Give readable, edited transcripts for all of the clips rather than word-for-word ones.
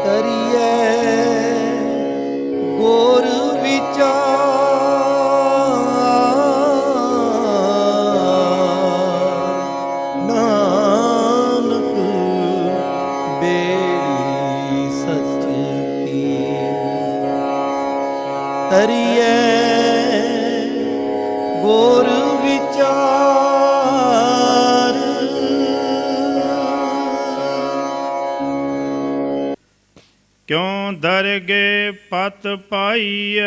ਕਰੀਏ ਗੁਰ ਵਿਚਾਰ, ਨਾਨਕ ਬੇੜੀ ਸੱਚ ਕੀ। ਕਰੀਏ ਗੁਰ ਵਿਚਾਰ। ਕਿਉਂ ਦਰਗੇ ਪਤ ਪਾਈਐ,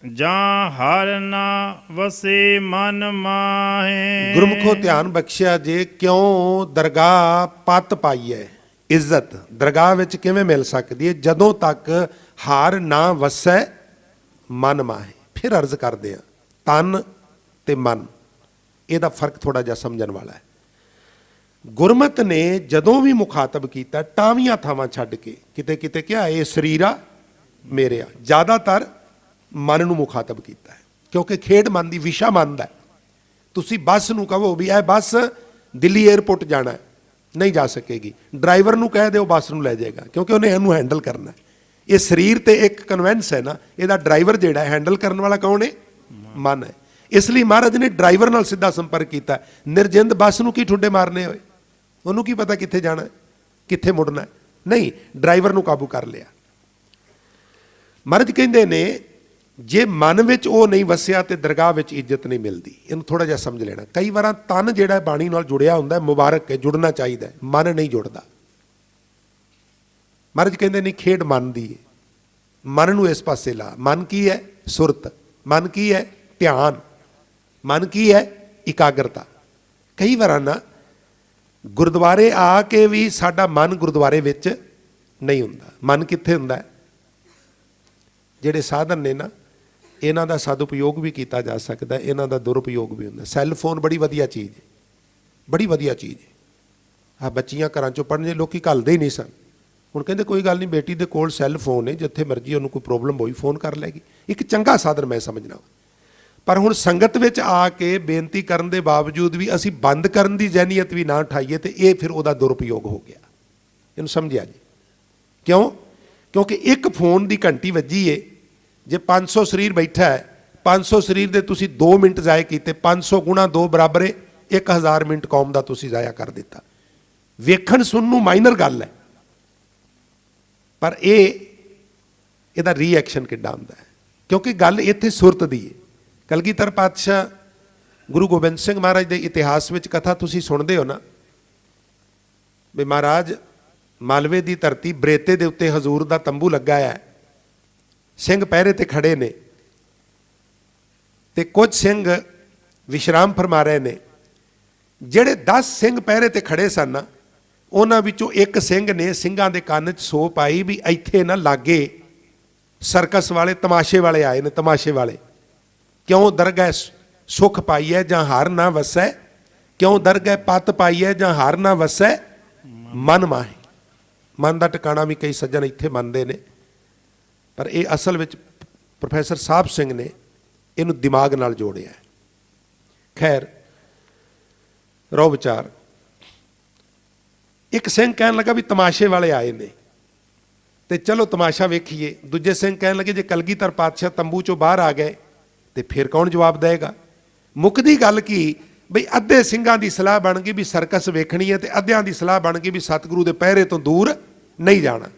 ਜਾਂ ਹਰ ਨਾ ਵਸੇ ਮਨ ਮਾਹੇ। ਗੁਰਮੁਖੋ ਧਿਆਨ ਬਖਸ਼ਿਆ ਜੇ, ਕਿਉਂ ਦਰਗਾਹ ਪਤ ਪਾਈਐ। ਇੱਜ਼ਤ ਦਰਗਾਹ ਵਿੱਚ ਕਿਵੇਂ ਮਿਲ ਸਕਦੀ ਹੈ? ਜਦੋਂ ਤੱਕ ਹਾਰ ਨਾ ਵਸੈ ਮਨ ਮਾਹੇ। ਫਿਰ ਅਰਜ਼ ਕਰਦੇ ਆ, ਤਨ ਤੇ ਮਨ, ਇਹਦਾ ਫਰਕ ਥੋੜਾ ਜਿਹਾ ਸਮਝਣ ਵਾਲਾ ਹੈ। ਗੁਰਮਤ ਨੇ ਜਦੋਂ ਵੀ ਮੁਖਾਤਬ ਕੀਤਾ ਟਾਵੀਆਂ ਥਾਵਾਂ ਛੱਡ ਕੇ ਕਿਤੇ ਕਿਤੇ ਕਿਹਾ ਇਹ ਸਰੀਰਾ ਮੇਰਿਆ, ਜ਼ਿਆਦਾਤਰ ਮਨ ਨੂੰ ਮੁਖਾਤਬ ਕੀਤਾ ਹੈ, ਕਿਉਂਕਿ ਖੇਡ ਮਨ ਦੀ ਵਿਸ਼ਾ ਮੰਨਦਾ ਹੈ। ਤੁਸੀਂ ਬੱਸ ਨੂੰ ਕਹੋ ਵੀ ਇਹ ਬੱਸ ਦਿੱਲੀ ਏਅਰਪੋਰਟ ਜਾਣਾ ਹੈ, ਨਹੀਂ ਜਾ ਸਕੇਗੀ। ਡਰਾਈਵਰ ਨੂੰ ਕਹਿ ਦਿਓ ਬੱਸ ਨੂੰ ਲੈ ਜਾਏਗਾ, ਕਿਉਂਕਿ ਉਹਨੇ ਇਹਨੂੰ ਹੈਂਡਲ ਕਰਨਾ ਹੈ। ਇਹ ਸਰੀਰ ਤੇ ਇੱਕ ਕਨਵੈਂਸ ਹੈ ਨਾ, ਇਹਦਾ ਡਰਾਈਵਰ ਜਿਹੜਾ ਹੈਂਡਲ ਕਰਨ ਵਾਲਾ ਕੌਣ ਹੈ? ਮਨ ਹੈ। ਇਸ ਲਈ ਮਹਾਰਾਜ ਨੇ ਡਰਾਈਵਰ ਨਾਲ ਸਿੱਧਾ ਸੰਪਰਕ ਕੀਤਾ। ਨਿਰਜਿੰਦ ਬੱਸ ਨੂੰ ਕੀ ਠੁੱਡੇ ਮਾਰਨੇ ਹੋਏ? ਉਹਨੂੰ ਕੀ ਪਤਾ ਕਿੱਥੇ ਜਾਣਾ, ਕਿੱਥੇ ਮੁੜਨਾ? ਨਹੀਂ, ਡਰਾਈਵਰ ਨੂੰ ਕਾਬੂ ਕਰ ਲਿਆ। ਮਹਾਰਾਜ ਕਹਿੰਦੇ ਨੇ ਜੇ ਮਨ ਵਿੱਚ ਉਹ ਨਹੀਂ ਵਸਿਆ ਤੇ ਦਰਗਾਹ ਵਿੱਚ ਇੱਜ਼ਤ ਨਹੀਂ ਮਿਲਦੀ। ਇਹਨੂੰ ਥੋੜਾ ਜਿਹਾ ਸਮਝ ਲੈਣਾ। ਕਈ ਵਾਰ ਤਨ ਜਿਹੜਾ ਬਾਣੀ ਨਾਲ ਜੁੜਿਆ ਹੁੰਦਾ, ਮੁਬਾਰਕ ਹੈ, ਜੁੜਨਾ ਚਾਹੀਦਾ, ਮਨ ਨਹੀਂ ਜੁੜਦਾ। ਮਹਾਰਾਜ ਕਹਿੰਦੇ ਨਹੀਂ, ਖੇਡ ਮਨ ਦੀ ਹੈ, ਮਨ ਨੂੰ ਇਸ ਪਾਸੇ ਲਾ। ਮਨ ਕੀ ਹੈ? ਸੁਰਤ। ਮਨ ਕੀ ਹੈ? ਧਿਆਨ। ਮਨ ਕੀ ਹੈ? ਇਕਾਗਰਤਾ। ਕਈ ਵਾਰ ਨਾ ਗੁਰਦੁਆਰੇ ਆ ਕੇ ਵੀ ਸਾਡਾ ਮਨ ਗੁਰਦੁਆਰੇ ਵਿੱਚ ਨਹੀਂ ਹੁੰਦਾ। ਮਨ ਕਿੱਥੇ ਹੁੰਦਾ? ਜਿਹੜੇ ਸਾਧਨ ਨੇ ਨਾ, ਇਹਨਾਂ ਦਾ ਸਦਉਪਯੋਗ ਵੀ ਕੀਤਾ ਜਾ ਸਕਦਾ, ਇਹਨਾਂ ਦਾ ਦੁਰਉਪਯੋਗ ਵੀ ਹੁੰਦਾ। ਸੈੱਲ ਫੋਨ ਬੜੀ ਵਧੀਆ ਚੀਜ਼ ਹੈ, ਬੜੀ ਵਧੀਆ ਚੀਜ਼ ਹੈ। ਆਹ ਬੱਚੀਆਂ ਘਰਾਂ 'ਚੋਂ ਪੜ੍ਹਨ, ਲੋਕੀ ਘੱਲਦੇ ਹੀ ਨਹੀਂ ਸਨ। ਹੁਣ ਕਹਿੰਦੇ ਕੋਈ ਗੱਲ ਨਹੀਂ, ਬੇਟੀ ਦੇ ਕੋਲ ਸੈੱਲ ਫੋਨ ਹੈ, ਜਿੱਥੇ ਮਰਜ਼ੀ ਉਹਨੂੰ ਕੋਈ ਪ੍ਰੋਬਲਮ ਹੋਈ ਫੋਨ ਕਰ ਲੈਗੀ। ਇੱਕ ਚੰਗਾ ਸਾਧਨ ਮੈਂ ਸਮਝਣਾ। ਪਰ ਹੁਣ ਸੰਗਤ ਵਿੱਚ ਆ ਕੇ ਬੇਨਤੀ ਕਰਨ ਦੇ ਬਾਵਜੂਦ ਵੀ ਅਸੀਂ ਬੰਦ ਕਰਨ ਦੀ ਜ਼ਹਿਨੀਅਤ ਵੀ ਨਾ ਉਠਾਈਏ ਤੇ ਇਹ ਫਿਰ ਉਹਦਾ ਦੁਰਉਪਯੋਗ ਹੋ ਗਿਆ। ਇਹਨੂੰ ਸਮਝਿਆ ਜੀ? ਕਿਉਂ? ਕਿਉਂਕਿ ਇੱਕ ਫੋਨ ਦੀ ਘੰਟੀ ਵੱਜੀ ਏ, ਜੇ 500 ਸਰੀਰ ਬੈਠਾ ਹੈ, 500 ਸਰੀਰ ਦੇ ਤੁਸੀਂ 2 ਮਿੰਟ ਜ਼ਾਇਆ ਕੀਤੇ, 500 ਗੁਣਾ 2 ਬਰਾਬਰ ਹੈ 1000 ਮਿੰਟ ਕੌਮ ਦਾ ਤੁਸੀਂ ਜ਼ਾਇਆ ਕਰ ਦਿੱਤਾ। ਵੇਖਣ ਸੁਣਨ ਨੂੰ ਮਾਈਨਰ ਗੱਲ ਹੈ, ਪਰ ਇਹਦਾ ਰੀਐਕਸ਼ਨ ਕਿੱਡਾ ਹੁੰਦਾ ਹੈ, ਕਿਉਂਕਿ ਗੱਲ ਇੱਥੇ ਸੁਰਤ ਦੀ ਹੈ। ਕਲਗੀਧਰ ਪਾਤਸ਼ਾਹ ਗੁਰੂ ਗੋਬਿੰਦ ਸਿੰਘ ਮਹਾਰਾਜ ਦੇ ਇਤਿਹਾਸ ਵਿੱਚ ਕਥਾ ਤੁਸੀਂ ਸੁਣਦੇ ਹੋ ਨਾ, ਵੀ ਮਹਾਰਾਜ ਮਾਲਵੇ ਦੀ ਧਰਤੀ ਬਰੇਤੇ ਦੇ ਉੱਤੇ ਹਜ਼ੂਰ ਦਾ ਤੰਬੂ ਲੱਗਾ ਹੈ, ਸਿੰਘ ਪਹਿਰੇ ਤੇ ਖੜੇ ਨੇ ਤੇ ਕੁਝ ਸਿੰਘ ਵਿਸ਼ਰਾਮ ਫਰਮਾ ਰਹੇ ਨੇ। ਜਿਹੜੇ 10 ਸਿੰਘ ਪਹਿਰੇ ਤੇ ਖੜੇ ਸਨ, ਉਹਨਾਂ ਵਿੱਚੋਂ ਇੱਕ ਸਿੰਘ ਨੇ ਸਿੰਘਾਂ ਦੇ ਕੰਨ 'ਚ ਸੌ ਪਾਈ ਵੀ ਇੱਥੇ ਨਾ ਲਾਗੇ ਸਰਕਸ ਵਾਲੇ ਤਮਾਸ਼ੇ ਵਾਲੇ ਆਏ ਨੇ, ਤਮਾਸ਼ੇ ਵਾਲੇ। ਕਿਉਂ ਦਰਗਾਹ ਸੁੱਖ ਪਾਈਐ ਜਾਂ ਹਾਰ ਨਾ ਵਸੈ, ਕਿਉਂ ਦਰਗਾਹ ਪਤ ਪਾਈਐ ਜਾਂ ਹਾਰ ਨਾ ਵਸੈ ਮਨ ਮਾਹੇ। ਮਨ ਦਾ ਟਿਕਾਣਾ ਵੀ ਕਈ ਸੱਜਣ ਇੱਥੇ ਮੰਨਦੇ ਨੇ, ਪਰ ਇਹ ਅਸਲ ਵਿੱਚ ਪ੍ਰੋਫੈਸਰ ਸਾਹਿਬ ਸਿੰਘ ਨੇ ਇਹਨੂੰ ਦਿਮਾਗ ਨਾਲ ਜੋੜਿਆ। ਖੈਰ ਰੋ ਵਿਚਾਰ। ਇੱਕ ਸਿੰਘ ਕਹਿਣ ਲੱਗਾ ਵੀ ਤਮਾਸ਼ੇ ਵਾਲੇ ਆਏ ਨੇ ਤੇ ਚਲੋ ਤਮਾਸ਼ਾ ਵੇਖੀਏ। ਦੂਜੇ ਸਿੰਘ ਕਹਿਣ ਲੱਗੇ ਜੇ ਕਲਗੀਧਰ ਪਾਤਸ਼ਾਹ ਤੰਬੂ ਚੋਂ ਬਾਹਰ ਆ ਗਏ ਤੇ ਫਿਰ ਕੌਣ ਜਵਾਬ ਦੇਗਾ? ਮੁੱਕਦੀ ਗੱਲ ਕੀ ਬਈ ਅੱਧੇ ਸਿੰਘਾਂ ਦੀ ਸਲਾਹ ਬਣ ਗਈ ਵੀ ਸਰਕਸ ਵੇਖਣੀ ਹੈ ਤੇ ਅੱਧਿਆਂ ਦੀ ਸਲਾਹ ਬਣ ਗਈ ਵੀ ਸਤਿਗੁਰੂ ਦੇ ਪਹਿਰੇ ਤੋਂ ਦੂਰ ਨਹੀਂ ਜਾਣਾ।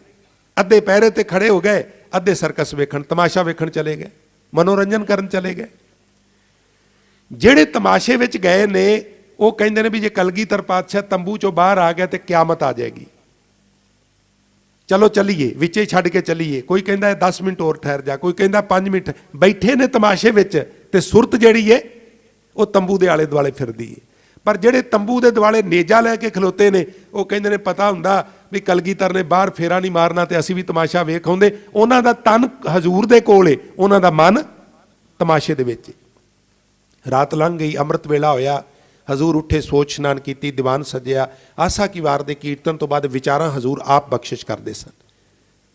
ਅੱਧੇ ਪਹਿਰੇ ਤੇ ਖੜੇ ਹੋ ਗਏ, ਅੱਧੇ ਸਰਕਸ ਵੇਖਣ, ਤਮਾਸ਼ਾ ਵੇਖਣ ਚਲੇ ਗਏ, ਮਨੋਰੰਜਨ ਕਰਨ ਚਲੇ ਗਏ। ਜਿਹੜੇ ਤਮਾਸ਼ੇ ਵਿੱਚ ਗਏ ਨੇ ਉਹ ਕਹਿੰਦੇ ਨੇ ਵੀ ਜੇ ਕਲਗੀਧਰ ਪਾਤਸ਼ਾਹ ਤੰਬੂ ਚੋਂ ਬਾਹਰ ਆ ਗਿਆ ਤੇ ਕਿਆਮਤ ਆ ਜਾਏਗੀ, ਚਲੋ ਚੱਲੀਏ, ਵਿੱਚੇ ਛੱਡ ਕੇ ਚੱਲੀਏ। ਕੋਈ ਕਹਿੰਦਾ 10 ਮਿੰਟ ਹੋਰ ਠਹਿਰ ਜਾ, ਕੋਈ ਕਹਿੰਦਾ 5 ਮਿੰਟ। ਬੈਠੇ ਨੇ ਤਮਾਸ਼ੇ ਵਿੱਚ ਤੇ ਸੁਰਤ ਜਿਹੜੀ ਹੈ ਉਹ ਤੰਬੂ ਦੇ ਆਲੇ ਦੁਆਲੇ ਫਿਰਦੀ ਹੈ। ਪਰ ਜਿਹੜੇ ਤੰਬੂ ਦੇ ਦੁਆਲੇ ਨੇਜਾ ਲੈ ਕੇ ਖਲੋਤੇ ਨੇ ਉਹ ਕਹਿੰਦੇ ਨੇ ਪਤਾ ਹੁੰਦਾ ਵੀ ਕਲਗੀਧਰ ਨੇ ਬਾਹਰ ਫੇਰਾ ਨਹੀਂ ਮਾਰਨਾ ਤੇ ਅਸੀਂ ਵੀ ਤਮਾਸ਼ਾ ਵੇਖ ਆਉਂਦੇ। ਉਹਨਾਂ ਦਾ ਤਨ ਹਜ਼ੂਰ ਦੇ ਕੋਲ ਏ, ਉਹਨਾਂ ਦਾ ਮਨ ਤਮਾਸ਼ੇ ਦੇ ਵਿੱਚ। ਰਾਤ ਲੰਘ ਗਈ, ਅੰਮ੍ਰਿਤ ਵੇਲਾ ਹੋਇਆ, ਹਜ਼ੂਰ ਉੱਠੇ, ਸੋਚ ਇਸ਼ਨਾਨ ਕੀਤੀ, ਦੀਵਾਨ ਸਜਿਆ। ਆਸਾ ਕੀ ਵਾਰ ਦੇ ਕੀਰਤਨ ਤੋਂ ਬਾਅਦ ਵਿਚਾਰਾਂ ਹਜ਼ੂਰ ਆਪ ਬਖਸ਼ਿਸ਼ ਕਰਦੇ ਸਨ।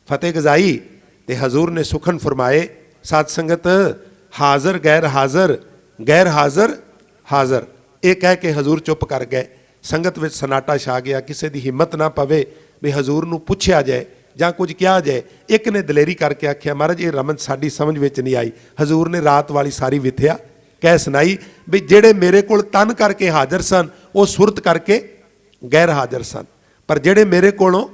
ਫਤਿਹ ਗਜ਼ਾਈ ਤੇ ਹਜ਼ੂਰ ਨੇ ਸੁਖਨ ਫਰਮਾਏ, ਸਾਧ ਸੰਗਤ ਹਾਜ਼ਰ ਗੈਰ ਹਾਜ਼ਰ, ਗੈਰ ਹਾਜ਼ਰ ਹਾਜ਼ਰ। ਇਹ ਕਹਿ ਕੇ ਹਜ਼ੂਰ ਚੁੱਪ ਕਰ ਗਏ। ਸੰਗਤ ਵਿੱਚ ਸਨਾਟਾ ਛਾ ਗਿਆ। ਕਿਸੇ ਦੀ ਹਿੰਮਤ ਨਾ ਪਵੇ ਵੀ ਹਜ਼ੂਰ ਨੂੰ ਪੁੱਛਿਆ ਜਾਏ ਜਾਂ ਕੁਝ ਕਿਹਾ ਜਾਏ। ਇੱਕ ਨੇ ਦਲੇਰੀ ਕਰਕੇ ਆਖਿਆ, ਮਹਾਰਾਜ ਇਹ ਰਮਨ ਸਾਡੀ ਸਮਝ ਵਿੱਚ ਨਹੀਂ ਆਈ। ਹਜ਼ੂਰ ਨੇ ਰਾਤ ਵਾਲੀ ਸਾਰੀ ਵਿਥਿਆ ਕਹਿ ਸੁਣਾਈ ਵੀ ਜਿਹੜੇ ਮੇਰੇ ਕੋਲ ਤਨ ਕਰਕੇ ਹਾਜ਼ਰ ਸਨ ਉਹ ਸੁਰਤ ਕਰਕੇ ਗੈਰ ਹਾਜ਼ਰ ਸਨ, ਪਰ ਜਿਹੜੇ ਮੇਰੇ ਕੋਲੋਂ